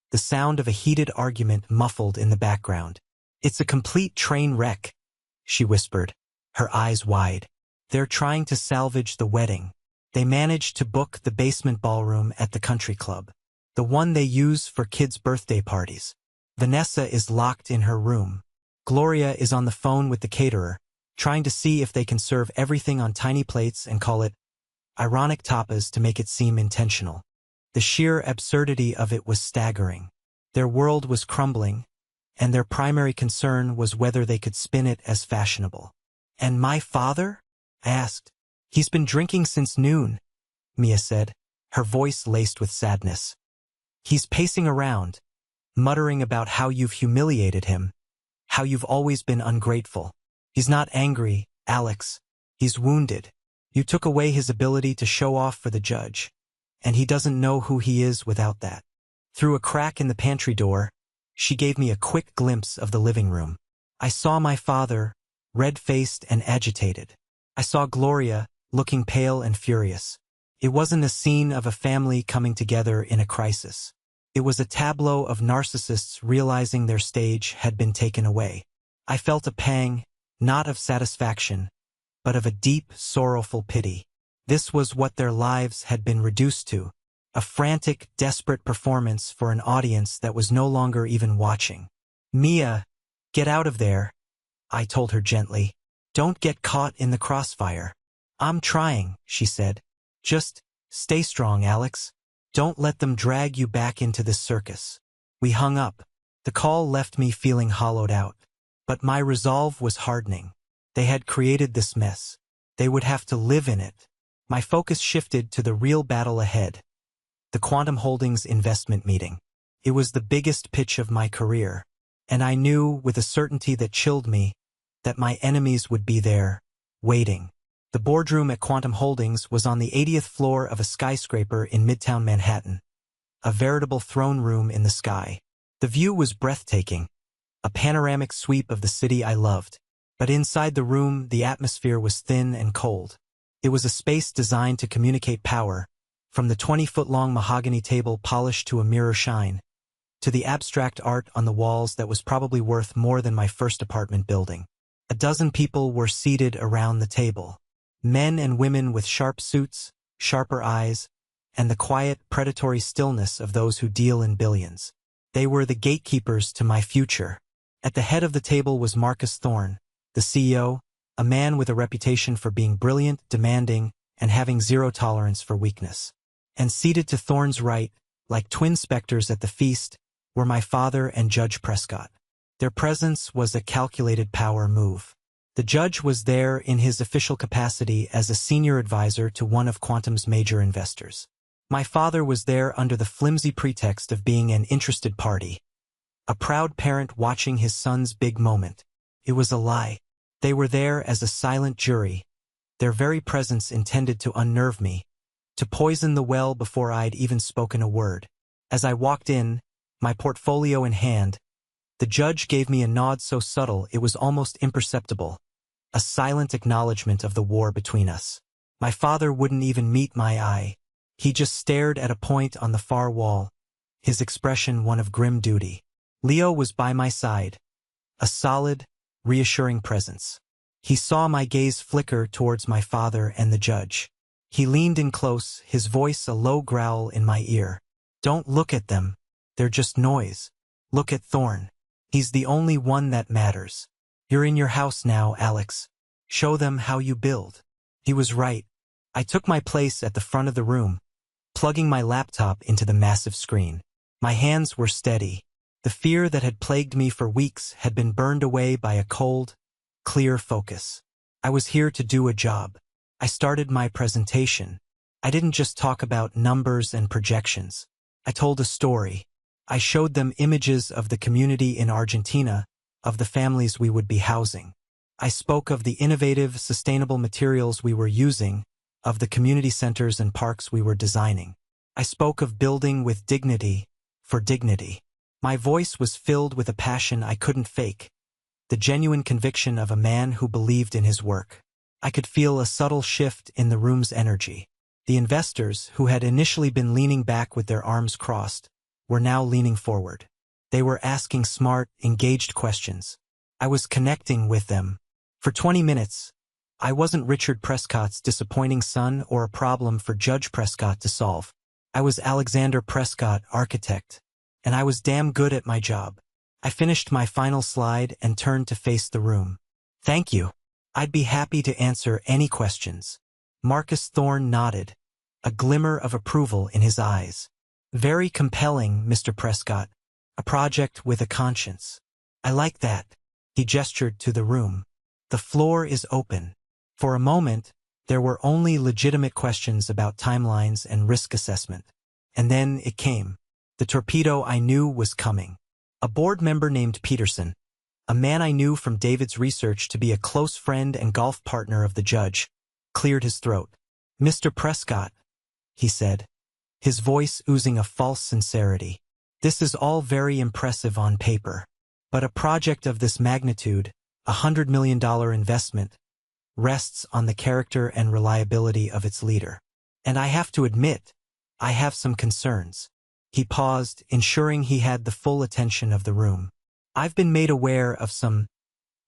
The sound of a heated argument muffled in the background. It's a complete train wreck, she whispered, her eyes wide. They're trying to salvage the wedding. They managed to book the basement ballroom at the country club, the one they use for kids' birthday parties. Vanessa is locked in her room. Gloria is on the phone with the caterer, trying to see if they can serve everything on tiny plates and call it ironic tapas to make it seem intentional. The sheer absurdity of it was staggering. Their world was crumbling, and their primary concern was whether they could spin it as fashionable. And my father? I asked. He's been drinking since noon, Mia said, her voice laced with sadness. He's pacing around, muttering about how you've humiliated him, how you've always been ungrateful. He's not angry, Alex. He's wounded. You took away his ability to show off for the judge, and he doesn't know who he is without that. Through a crack in the pantry door, she gave me a quick glimpse of the living room. I saw my father, red-faced and agitated. I saw Gloria, looking pale and furious. It wasn't a scene of a family coming together in a crisis. It was a tableau of narcissists realizing their stage had been taken away. I felt a pang, not of satisfaction, but of a deep, sorrowful pity. This was what their lives had been reduced to, a frantic, desperate performance for an audience that was no longer even watching. Mia, get out of there, I told her gently. Don't get caught in the crossfire. I'm trying, she said. Just stay strong, Alex. Don't let them drag you back into this circus. We hung up. The call left me feeling hollowed out. But my resolve was hardening. They had created this mess. They would have to live in it. My focus shifted to the real battle ahead. The Quantum Holdings investment meeting. It was the biggest pitch of my career. And I knew, with a certainty that chilled me, that my enemies would be there, waiting. The boardroom at Quantum Holdings was on the 80th floor of a skyscraper in Midtown Manhattan, a veritable throne room in the sky. The view was breathtaking, a panoramic sweep of the city I loved. But inside the room, the atmosphere was thin and cold. It was a space designed to communicate power, from the 20-foot-long mahogany table polished to a mirror shine, to the abstract art on the walls that was probably worth more than my first apartment building. A dozen people were seated around the table. Men and women with sharp suits, sharper eyes, and the quiet, predatory stillness of those who deal in billions. They were the gatekeepers to my future. At the head of the table was Marcus Thorne, the CEO, a man with a reputation for being brilliant, demanding, and having zero tolerance for weakness. And seated to Thorne's right, like twin specters at the feast, were my father and Judge Prescott. Their presence was a calculated power move. The judge was there in his official capacity as a senior advisor to one of Quantum's major investors. My father was there under the flimsy pretext of being an interested party, a proud parent watching his son's big moment. It was a lie. They were there as a silent jury, their very presence intended to unnerve me, to poison the well before I'd even spoken a word. As I walked in, my portfolio in hand, the judge gave me a nod so subtle it was almost imperceptible, a silent acknowledgement of the war between us. My father wouldn't even meet my eye. He just stared at a point on the far wall, his expression one of grim duty. Leo was by my side, a solid, reassuring presence. He saw my gaze flicker towards my father and the judge. He leaned in close, his voice a low growl in my ear. "Don't look at them. They're just noise. Look at Thorne. He's the only one that matters. You're in your house now, Alex. Show them how you build." He was right. I took my place at the front of the room, plugging my laptop into the massive screen. My hands were steady. The fear that had plagued me for weeks had been burned away by a cold, clear focus. I was here to do a job. I started my presentation. I didn't just talk about numbers and projections. I told a story. I showed them images of the community in Argentina, of the families we would be housing. I spoke of the innovative, sustainable materials we were using, of the community centers and parks we were designing. I spoke of building with dignity, for dignity. My voice was filled with a passion I couldn't fake, the genuine conviction of a man who believed in his work. I could feel a subtle shift in the room's energy. The investors, who had initially been leaning back with their arms crossed, were now leaning forward. They were asking smart, engaged questions. I was connecting with them. For 20 minutes, I wasn't Richard Prescott's disappointing son or a problem for Judge Prescott to solve. I was Alexander Prescott, architect, and I was damn good at my job. I finished my final slide and turned to face the room. "Thank you. I'd be happy to answer any questions." Marcus Thorne nodded, a glimmer of approval in his eyes. "Very compelling, Mr. Prescott. A project with a conscience. I like that." He gestured to the room. "The floor is open." For a moment, there were only legitimate questions about timelines and risk assessment. And then it came. The torpedo I knew was coming. A board member named Peterson, a man I knew from David's research to be a close friend and golf partner of the judge, cleared his throat. "Mr. Prescott," he said, his voice oozing a false sincerity, "this is all very impressive on paper. But a project of this magnitude, $100 million investment, rests on the character and reliability of its leader. And I have to admit, I have some concerns." He paused, ensuring he had the full attention of the room. "I've been made aware of some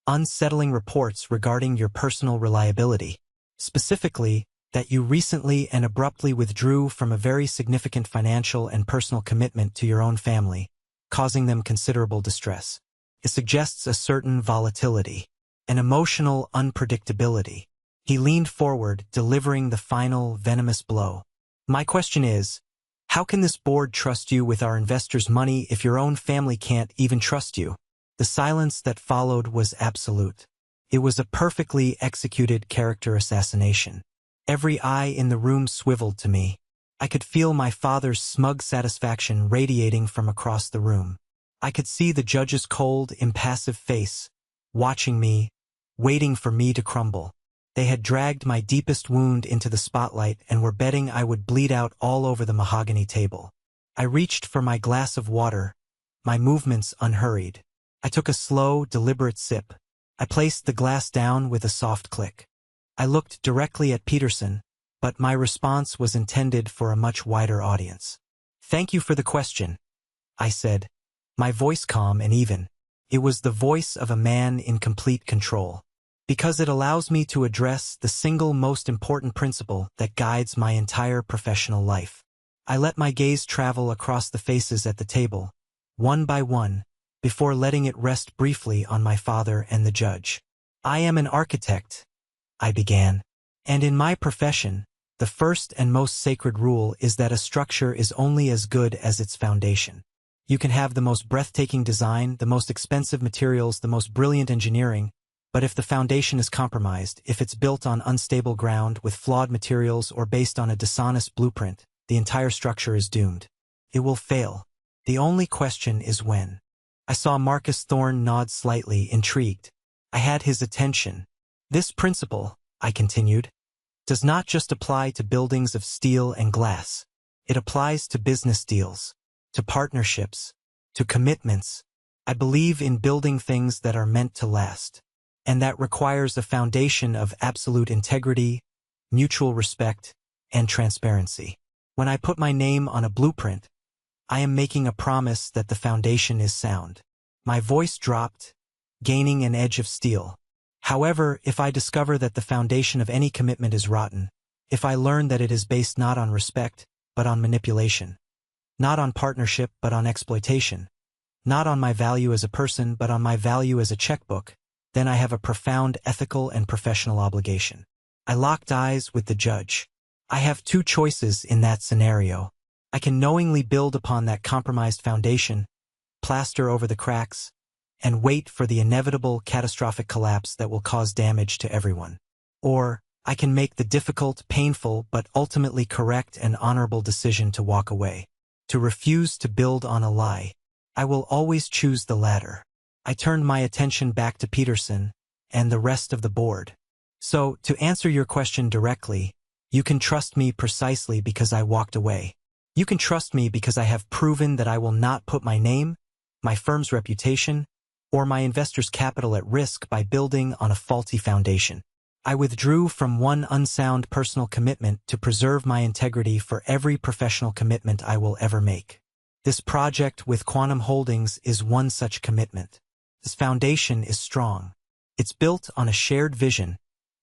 unsettling reports regarding your personal reliability. Specifically, that you recently and abruptly withdrew from a very significant financial and personal commitment to your own family, causing them considerable distress. It suggests a certain volatility, an emotional unpredictability." He leaned forward, delivering the final, venomous blow. "My question is, how can this board trust you with our investors' money if your own family can't even trust you?" The silence that followed was absolute. It was a perfectly executed character assassination. Every eye in the room swiveled to me. I could feel my father's smug satisfaction radiating from across the room. I could see the judge's cold, impassive face, watching me, waiting for me to crumble. They had dragged my deepest wound into the spotlight and were betting I would bleed out all over the mahogany table. I reached for my glass of water, my movements unhurried. I took a slow, deliberate sip. I placed the glass down with a soft click. I looked directly at Peterson, but my response was intended for a much wider audience. "Thank you for the question," I said, my voice calm and even. It was the voice of a man in complete control. Because it allows me to address the single most important principle that guides my entire professional life. I let my gaze travel across the faces at the table, one by one, before letting it rest briefly on my father and the judge. I am an architect, I began. And in my profession, the first and most sacred rule is that a structure is only as good as its foundation. You can have the most breathtaking design, the most expensive materials, the most brilliant engineering, but if the foundation is compromised, if it's built on unstable ground with flawed materials or based on a dishonest blueprint, the entire structure is doomed. It will fail. The only question is when. I saw Marcus Thorne nod slightly, intrigued. I had his attention. This principle, I continued, does not just apply to buildings of steel and glass. It applies to business deals, to partnerships, to commitments. I believe in building things that are meant to last, and that requires a foundation of absolute integrity, mutual respect, and transparency. When I put my name on a blueprint, I am making a promise that the foundation is sound. My voice dropped, gaining an edge of steel. However, if I discover that the foundation of any commitment is rotten, if I learn that it is based not on respect, but on manipulation, not on partnership, but on exploitation, not on my value as a person, but on my value as a checkbook, then I have a profound ethical and professional obligation. I locked eyes with the judge. I have two choices in that scenario. I can knowingly build upon that compromised foundation, plaster over the cracks, and wait for the inevitable catastrophic collapse that will cause damage to everyone. Or, I can make the difficult, painful, but ultimately correct and honorable decision to walk away, to refuse to build on a lie. I will always choose the latter. I turned my attention back to Peterson and the rest of the board. So, to answer your question directly, you can trust me precisely because I walked away. You can trust me because I have proven that I will not put my name, my firm's reputation, or my investors' capital at risk by building on a faulty foundation. I withdrew from one unsound personal commitment to preserve my integrity for every professional commitment I will ever make. This project with Quantum Holdings is one such commitment. This foundation is strong. It's built on a shared vision,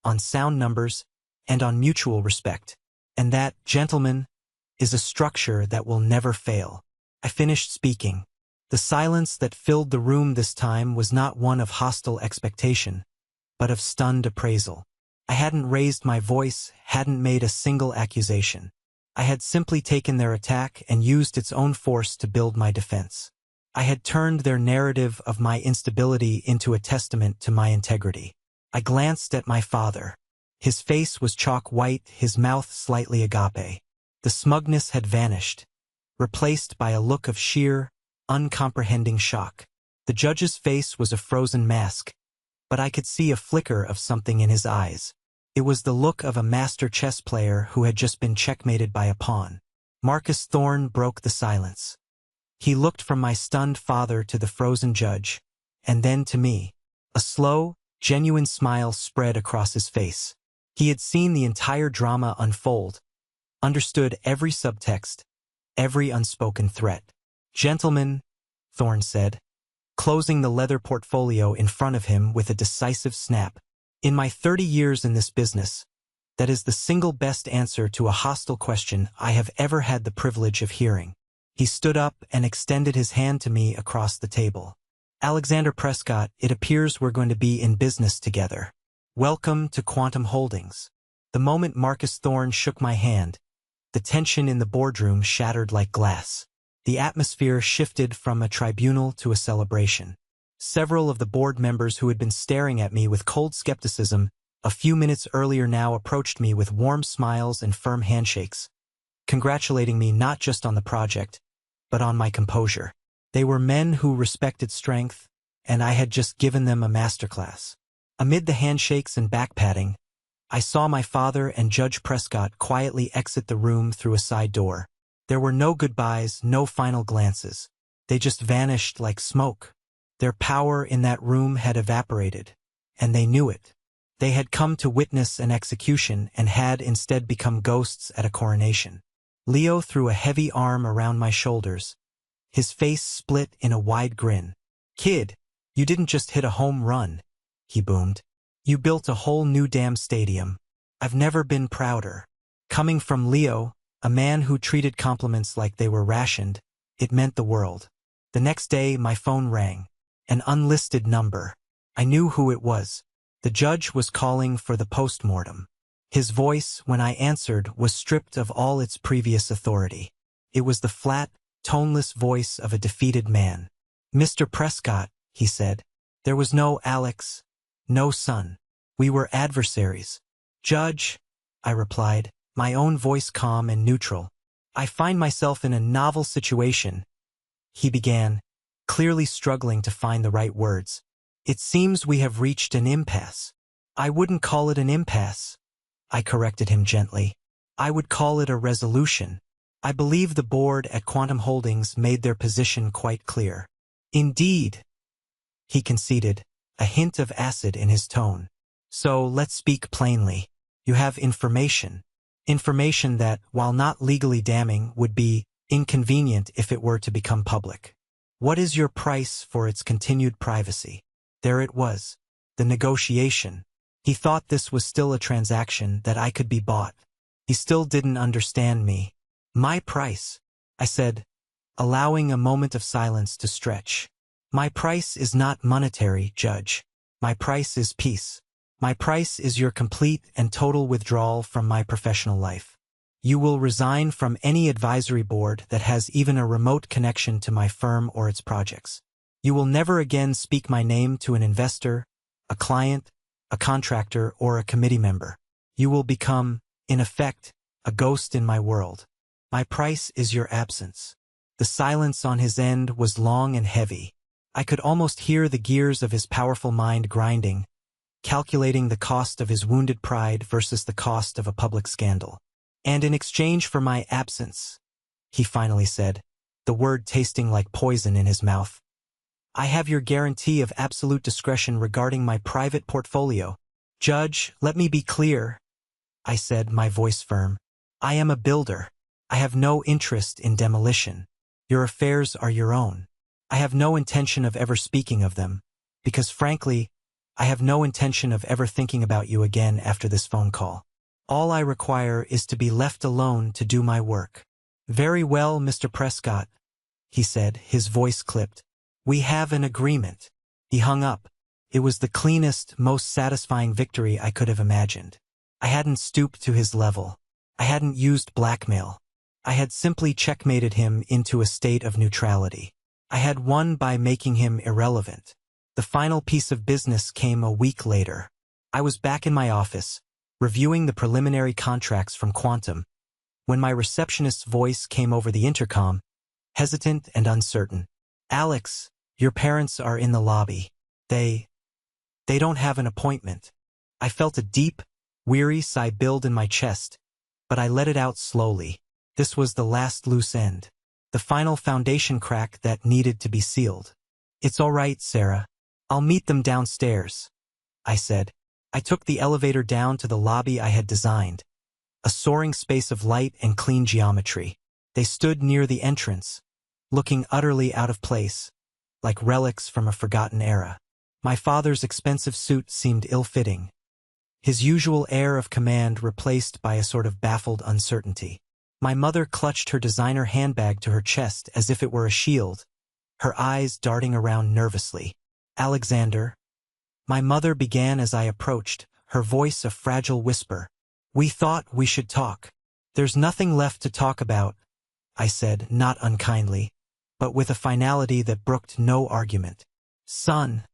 on sound numbers, and on mutual respect. And that, gentlemen, is a structure that will never fail. I finished speaking. The silence that filled the room this time was not one of hostile expectation, but of stunned appraisal. I hadn't raised my voice, hadn't made a single accusation. I had simply taken their attack and used its own force to build my defense. I had turned their narrative of my instability into a testament to my integrity. I glanced at my father. His face was chalk white, his mouth slightly agape. The smugness had vanished, replaced by a look of sheer, uncomprehending shock. The judge's face was a frozen mask, but I could see a flicker of something in his eyes. It was the look of a master chess player who had just been checkmated by a pawn. Marcus Thorne broke the silence. He looked from my stunned father to the frozen judge, and then to me. A slow, genuine smile spread across his face. He had seen the entire drama unfold, understood every subtext, every unspoken threat. "Gentlemen," Thorne said, closing the leather portfolio in front of him with a decisive snap, "in my 30 years in this business, that is the single best answer to a hostile question I have ever had the privilege of hearing." He stood up and extended his hand to me across the table. "Alexander Prescott, it appears we're going to be in business together. Welcome to Quantum Holdings." The moment Marcus Thorne shook my hand, the tension in the boardroom shattered like glass. The atmosphere shifted from a tribunal to a celebration. Several of the board members who had been staring at me with cold skepticism a few minutes earlier now approached me with warm smiles and firm handshakes, congratulating me not just on the project, but on my composure. They were men who respected strength, and I had just given them a masterclass. Amid the handshakes and back-patting, I saw my father and Judge Prescott quietly exit the room through a side door. There were no goodbyes, no final glances. They just vanished like smoke. Their power in that room had evaporated, and they knew it. They had come to witness an execution and had instead become ghosts at a coronation. Leo threw a heavy arm around my shoulders. His face split in a wide grin. "Kid, you didn't just hit a home run," he boomed. "You built a whole new damn stadium. I've never been prouder." Coming from Leo, a man who treated compliments like they were rationed, it meant the world. The next day, my phone rang. An unlisted number. I knew who it was. The judge was calling for the postmortem. His voice, when I answered, was stripped of all its previous authority. It was the flat, toneless voice of a defeated man. "Mr. Prescott," he said, "there was no Alex, no son. We were adversaries." "Judge," I replied, my own voice calm and neutral, "I find myself in a novel situation." He began, clearly struggling to find the right words. "It seems we have reached an impasse." "I wouldn't call it an impasse," I corrected him gently. "I would call it a resolution. I believe the board at Quantum Holdings made their position quite clear." "Indeed," he conceded, a hint of acid in his tone. "So let's speak plainly. You have information. Information that, while not legally damning, would be inconvenient if it were to become public. What is your price for its continued privacy?" There it was. The negotiation. He thought this was still a transaction, that I could be bought. He still didn't understand me. "My price," I said, allowing a moment of silence to stretch. "My price is not monetary, Judge. My price is peace. My price is your complete and total withdrawal from my professional life. You will resign from any advisory board that has even a remote connection to my firm or its projects. You will never again speak my name to an investor, a client, a contractor, or a committee member. You will become, in effect, a ghost in my world. My price is your absence." The silence on his end was long and heavy. I could almost hear the gears of his powerful mind grinding, calculating the cost of his wounded pride versus the cost of a public scandal. "And in exchange for my absence," he finally said, the word tasting like poison in his mouth, "I have your guarantee of absolute discretion regarding my private portfolio." "Judge, let me be clear," I said, my voice firm. "I am a builder. I have no interest in demolition. Your affairs are your own. I have no intention of ever speaking of them, because frankly, I have no intention of ever thinking about you again after this phone call. All I require is to be left alone to do my work." "Very well, Mr. Prescott," he said, his voice clipped. "We have an agreement." He hung up. It was the cleanest, most satisfying victory I could have imagined. I hadn't stooped to his level. I hadn't used blackmail. I had simply checkmated him into a state of neutrality. I had won by making him irrelevant. The final piece of business came a week later. I was back in my office, reviewing the preliminary contracts from Quantum, when my receptionist's voice came over the intercom, hesitant and uncertain. "Alex, your parents are in the lobby. They don't have an appointment." I felt a deep, weary sigh build in my chest, but I let it out slowly. This was the last loose end, the final foundation crack that needed to be sealed. "It's all right, Sarah. I'll meet them downstairs," I said. I took the elevator down to the lobby I had designed, a soaring space of light and clean geometry. They stood near the entrance, looking utterly out of place, like relics from a forgotten era. My father's expensive suit seemed ill-fitting, his usual air of command replaced by a sort of baffled uncertainty. My mother clutched her designer handbag to her chest as if it were a shield, her eyes darting around nervously. "Alexander," my mother began as I approached, her voice a fragile whisper. "We thought we should talk." "There's nothing left to talk about," I said, not unkindly, but with a finality that brooked no argument. "Son,"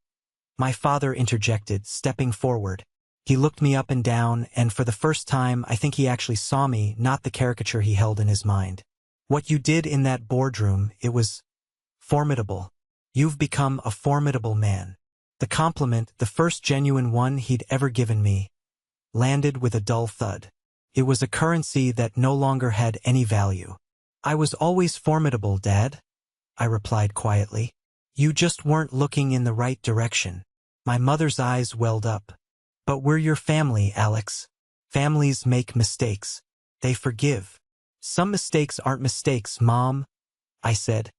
my father interjected, stepping forward. He looked me up and down, and for the first time I think he actually saw me, not the caricature he held in his mind. "What you did in that boardroom, it was formidable. You've become a formidable man." The compliment, the first genuine one he'd ever given me, landed with a dull thud. It was a currency that no longer had any value. "I was always formidable, Dad," I replied quietly. "You just weren't looking in the right direction." My mother's eyes welled up. "But we're your family, Alex. Families make mistakes. They forgive." "Some mistakes aren't mistakes, Mom," I said,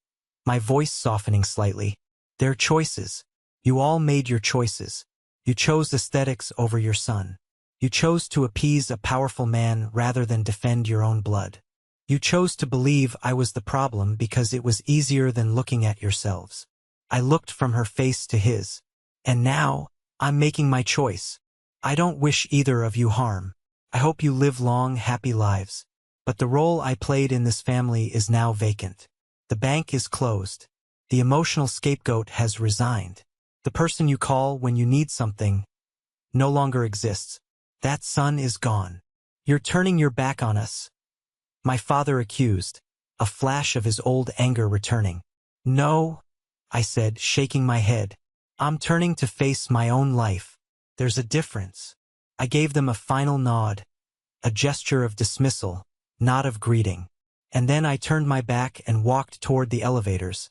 my voice softening slightly. "They're choices. You all made your choices. You chose aesthetics over your son. You chose to appease a powerful man rather than defend your own blood. You chose to believe I was the problem because it was easier than looking at yourselves." I looked from her face to his. "And now, I'm making my choice. I don't wish either of you harm. I hope you live long, happy lives. But the role I played in this family is now vacant. The bank is closed. The emotional scapegoat has resigned. The person you call when you need something no longer exists. That son is gone. You're turning your back on us, my father accused, a flash of his old anger returning. No, I said, shaking my head. I'm turning to face my own life. There's a difference. I gave them a final nod, a gesture of dismissal, not of greeting. And then I turned my back and walked toward the elevators,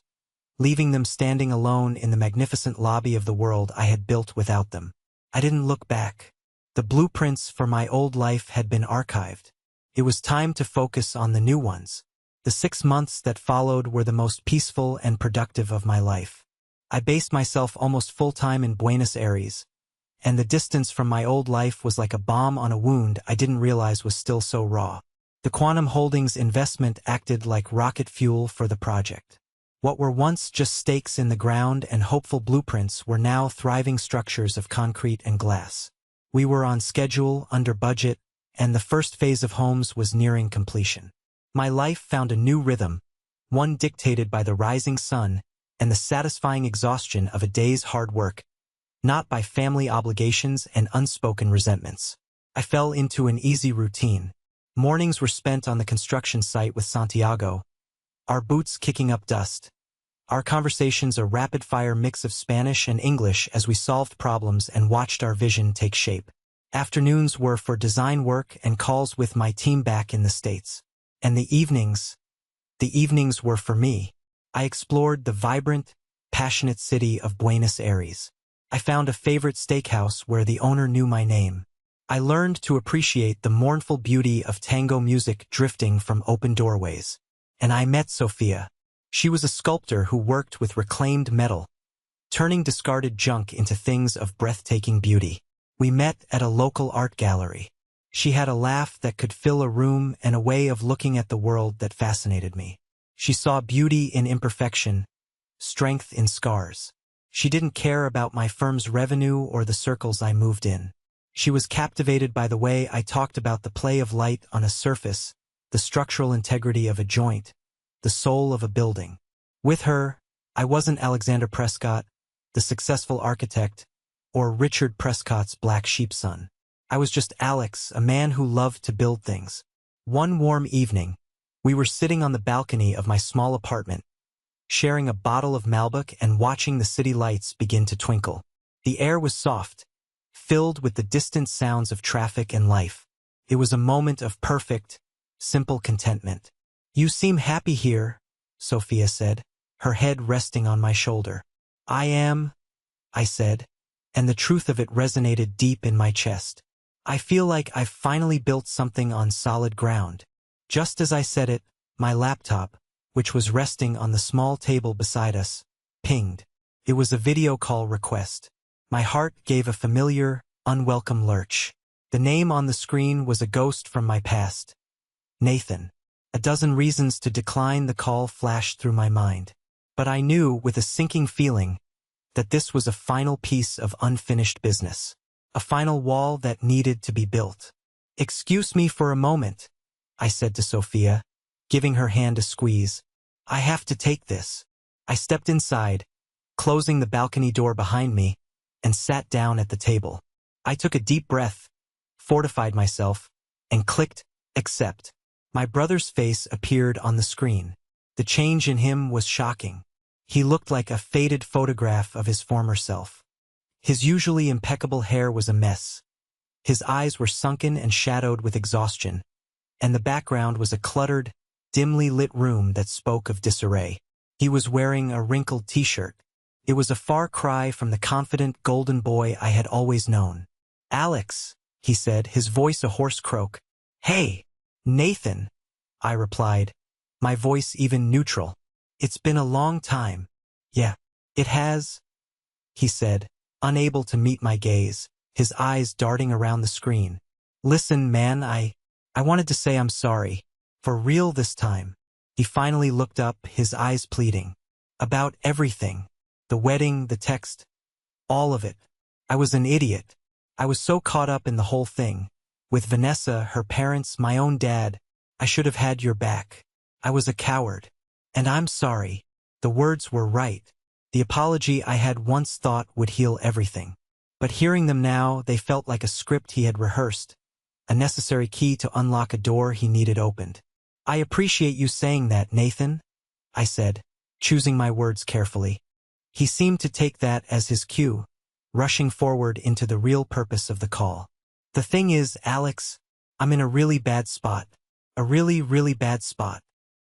leaving them standing alone in the magnificent lobby of the world I had built without them. I didn't look back. The blueprints for my old life had been archived. It was time to focus on the new ones. The 6 months that followed were the most peaceful and productive of my life. I based myself almost full-time in Buenos Aires, and the distance from my old life was like a balm on a wound I didn't realize was still so raw. The Quantum Holdings investment acted like rocket fuel for the project. What were once just stakes in the ground and hopeful blueprints were now thriving structures of concrete and glass. We were on schedule, under budget, and the first phase of homes was nearing completion. My life found a new rhythm, one dictated by the rising sun and the satisfying exhaustion of a day's hard work, not by family obligations and unspoken resentments. I fell into an easy routine. Mornings were spent on the construction site with Santiago, our boots kicking up dust. Our conversations a rapid-fire mix of Spanish and English as we solved problems and watched our vision take shape. Afternoons were for design work and calls with my team back in the States. And the evenings were for me. I explored the vibrant, passionate city of Buenos Aires. I found a favorite steakhouse where the owner knew my name. I learned to appreciate the mournful beauty of tango music drifting from open doorways. And I met Sophia. She was a sculptor who worked with reclaimed metal, turning discarded junk into things of breathtaking beauty. We met at a local art gallery. She had a laugh that could fill a room and a way of looking at the world that fascinated me. She saw beauty in imperfection, strength in scars. She didn't care about my firm's revenue or the circles I moved in. She was captivated by the way I talked about the play of light on a surface, the structural integrity of a joint, the soul of a building. With her, I wasn't Alexander Prescott, the successful architect, or Richard Prescott's black sheep son. I was just Alex, a man who loved to build things. One warm evening, we were sitting on the balcony of my small apartment, sharing a bottle of Malbec and watching the city lights begin to twinkle. The air was soft, filled with the distant sounds of traffic and life. It was a moment of perfect, simple contentment. "You seem happy here," Sophia said, her head resting on my shoulder. "I am," I said, and the truth of it resonated deep in my chest. I feel like I've finally built something on solid ground. Just as I said it, my laptop, which was resting on the small table beside us, pinged. It was a video call request. My heart gave a familiar, unwelcome lurch. The name on the screen was a ghost from my past. Nathan. A dozen reasons to decline the call flashed through my mind. But I knew, with a sinking feeling, that this was a final piece of unfinished business. A final wall that needed to be built. "Excuse me for a moment," I said to Sophia, giving her hand a squeeze. "I have to take this." I stepped inside, closing the balcony door behind me, and sat down at the table. I took a deep breath, fortified myself, and clicked accept. My brother's face appeared on the screen. The change in him was shocking. He looked like a faded photograph of his former self. His usually impeccable hair was a mess. His eyes were sunken and shadowed with exhaustion, and the background was a cluttered, dimly lit room that spoke of disarray. He was wearing a wrinkled t-shirt. It was a far cry from the confident golden boy I had always known. "Alex," he said, his voice a hoarse croak. "Hey, Nathan," I replied, my voice even neutral. "It's been a long time." "Yeah, it has," he said, unable to meet my gaze, his eyes darting around the screen. "Listen, man, I wanted to say I'm sorry. For real this time." He finally looked up, his eyes pleading. "About everything. The wedding, the text. All of it. I was an idiot. I was so caught up in the whole thing. With Vanessa, her parents, my own dad, I should have had your back. I was a coward. And I'm sorry. The words were right. The apology I had once thought would heal everything. But hearing them now, they felt like a script he had rehearsed, a necessary key to unlock a door he needed opened. I appreciate you saying that, Nathan, I said, choosing my words carefully. He seemed to take that as his cue, rushing forward into the real purpose of the call. The thing is, Alex, I'm in a really bad spot. A really, really bad spot.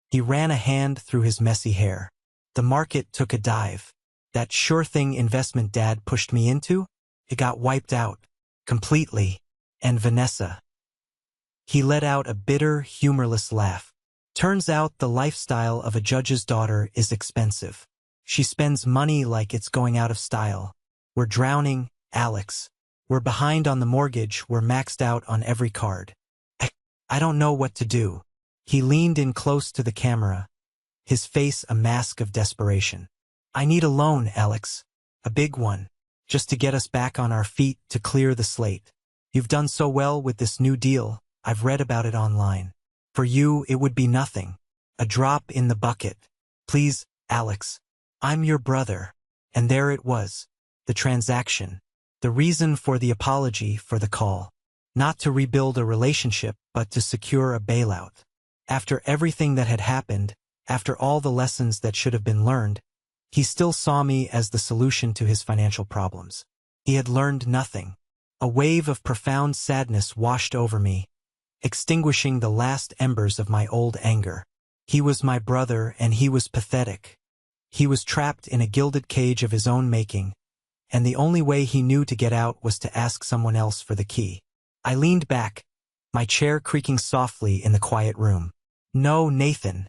He ran a hand through his messy hair. The market took a dive. That sure-thing investment Dad pushed me into, it got wiped out. Completely. And Vanessa. He let out a bitter, humorless laugh. Turns out the lifestyle of a judge's daughter is expensive. She spends money like it's going out of style. We're drowning, Alex. We're behind on the mortgage, we're maxed out on every card. I don't know what to do. He leaned in close to the camera, his face a mask of desperation. I need a loan, Alex. A big one. Just to get us back on our feet, to clear the slate. You've done so well with this new deal, I've read about it online. For you, it would be nothing. A drop in the bucket. Please, Alex. I'm your brother. And there it was. The transaction. The reason for the apology, for the call. Not to rebuild a relationship, but to secure a bailout. After everything that had happened, after all the lessons that should have been learned, he still saw me as the solution to his financial problems. He had learned nothing. A wave of profound sadness washed over me, extinguishing the last embers of my old anger. He was my brother, and he was pathetic. He was trapped in a gilded cage of his own making, and the only way he knew to get out was to ask someone else for the key. I leaned back, my chair creaking softly in the quiet room. No, Nathan,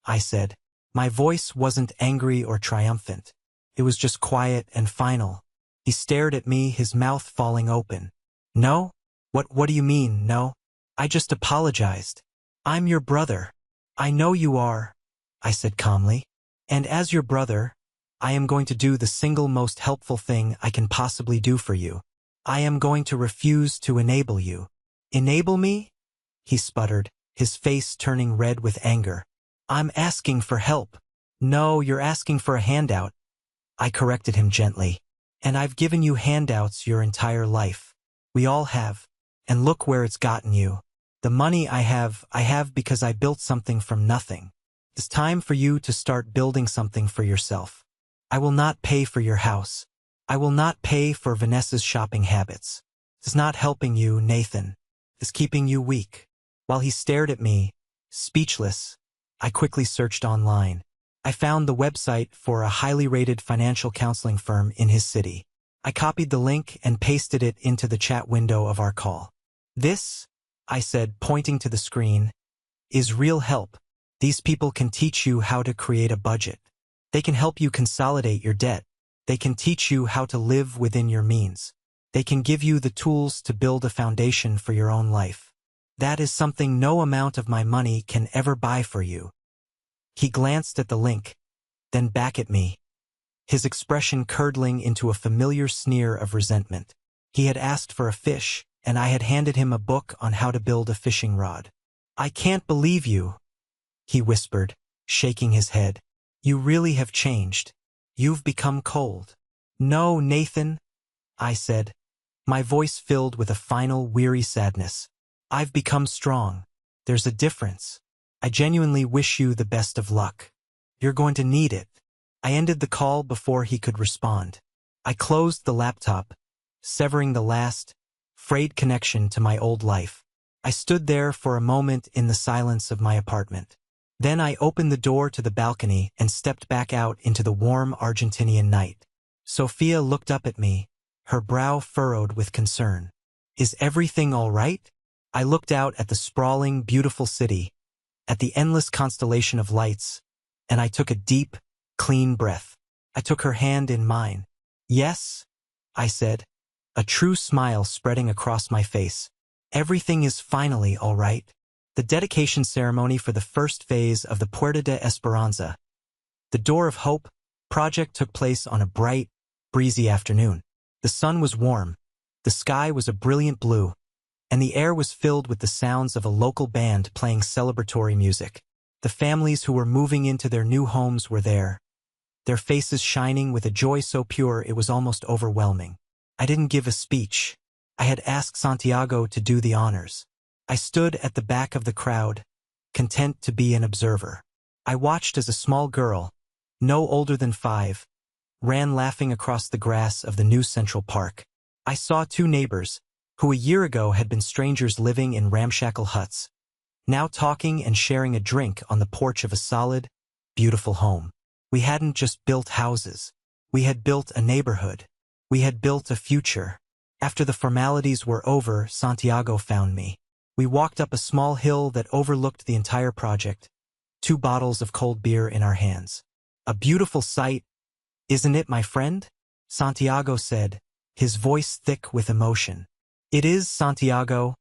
I said. My voice wasn't angry or triumphant. It was just quiet and final. He stared at me, his mouth falling open. No? What do you mean, no? I just apologized. I'm your brother. I know you are, I said calmly. And as your brother, I am going to do the single most helpful thing I can possibly do for you. I am going to refuse to enable you. Enable me? He sputtered, his face turning red with anger. I'm asking for help. No, you're asking for a handout. I corrected him gently. And I've given you handouts your entire life. We all have. And look where it's gotten you. The money I have because I built something from nothing. It's time for you to start building something for yourself. I will not pay for your house. I will not pay for Vanessa's shopping habits. It's not helping you, Nathan. It's keeping you weak. While he stared at me, speechless, I quickly searched online. I found the website for a highly rated financial counseling firm in his city. I copied the link and pasted it into the chat window of our call. This, I said, pointing to the screen, is real help. These people can teach you how to create a budget. They can help you consolidate your debt. They can teach you how to live within your means. They can give you the tools to build a foundation for your own life. That is something no amount of my money can ever buy for you. He glanced at the link, then back at me, his expression curdling into a familiar sneer of resentment. He had asked for a fish, and I had handed him a book on how to build a fishing rod. I can't believe you, he whispered, shaking his head. You really have changed. You've become cold. No, Nathan, I said, my voice filled with a final weary sadness. I've become strong. There's a difference. I genuinely wish you the best of luck. You're going to need it. I ended the call before he could respond. I closed the laptop, severing the last, frayed connection to my old life. I stood there for a moment in the silence of my apartment. Then I opened the door to the balcony and stepped back out into the warm Argentinian night. Sophia looked up at me, her brow furrowed with concern. Is everything all right? I looked out at the sprawling, beautiful city, at the endless constellation of lights, and I took a deep, clean breath. I took her hand in mine. Yes, I said, a true smile spreading across my face. Everything is finally all right. The dedication ceremony for the first phase of the Puerta de Esperanza, the Door of Hope, project took place on a bright, breezy afternoon. The sun was warm. The sky was a brilliant blue, and the air was filled with the sounds of a local band playing celebratory music. The families who were moving into their new homes were there, their faces shining with a joy so pure it was almost overwhelming. I didn't give a speech. I had asked Santiago to do the honors. I stood at the back of the crowd, content to be an observer. I watched as a small girl, no older than 5, ran laughing across the grass of the new Central Park. I saw 2 neighbors, who a year ago had been strangers living in ramshackle huts, now talking and sharing a drink on the porch of a solid, beautiful home. We hadn't just built houses. We had built a neighborhood. We had built a future. After the formalities were over, Santiago found me. We walked up a small hill that overlooked the entire project, 2 bottles of cold beer in our hands. A beautiful sight, isn't it, my friend? Santiago said, his voice thick with emotion. It is, Santiago.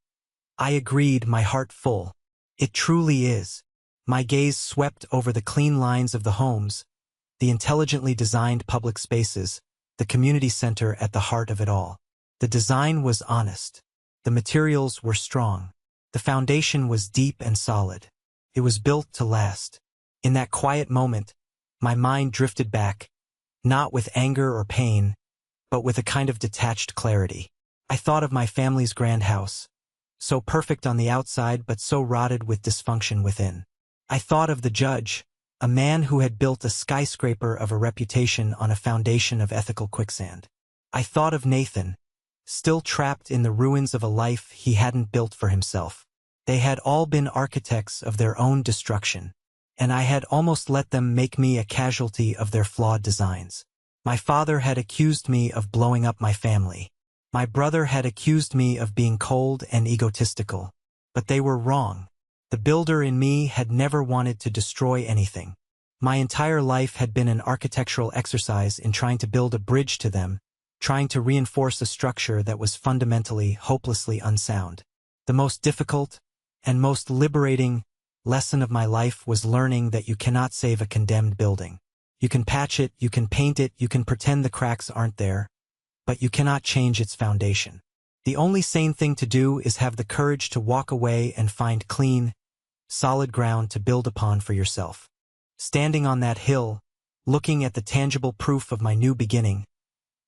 I agreed, my heart full. It truly is. My gaze swept over the clean lines of the homes, the intelligently designed public spaces, the community center at the heart of it all. The design was honest. The materials were strong. The foundation was deep and solid. It was built to last. In that quiet moment, my mind drifted back, not with anger or pain, but with a kind of detached clarity. I thought of my family's grand house, so perfect on the outside but so rotted with dysfunction within. I thought of the judge, a man who had built a skyscraper of a reputation on a foundation of ethical quicksand. I thought of Nathan, still trapped in the ruins of a life he hadn't built for himself. They had all been architects of their own destruction, and I had almost let them make me a casualty of their flawed designs. My father had accused me of blowing up my family. My brother had accused me of being cold and egotistical. But they were wrong. The builder in me had never wanted to destroy anything. My entire life had been an architectural exercise in trying to build a bridge to them, trying to reinforce a structure that was fundamentally, hopelessly unsound. The most difficult and most liberating lesson of my life was learning that you cannot save a condemned building. You can patch it, you can paint it, you can pretend the cracks aren't there, but you cannot change its foundation. The only sane thing to do is have the courage to walk away and find clean, solid ground to build upon for yourself. Standing on that hill, looking at the tangible proof of my new beginning,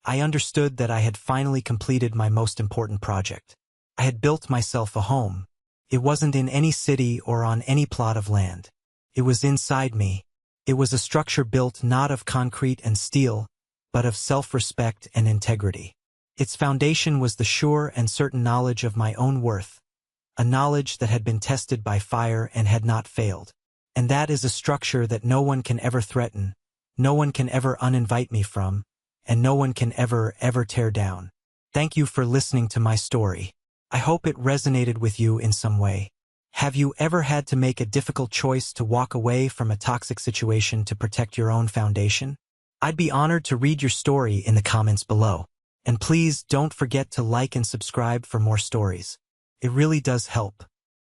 I understood that I had finally completed my most important project. I had built myself a home. It wasn't in any city or on any plot of land. It was inside me. It was a structure built not of concrete and steel, but of self-respect and integrity. Its foundation was the sure and certain knowledge of my own worth, a knowledge that had been tested by fire and had not failed. And that is a structure that no one can ever threaten, no one can ever uninvite me from, and no one can ever tear down. Thank you for listening to my story. I hope it resonated with you in some way. Have you ever had to make a difficult choice to walk away from a toxic situation to protect your own foundation? I'd be honored to read your story in the comments below. And please don't forget to like and subscribe for more stories. It really does help.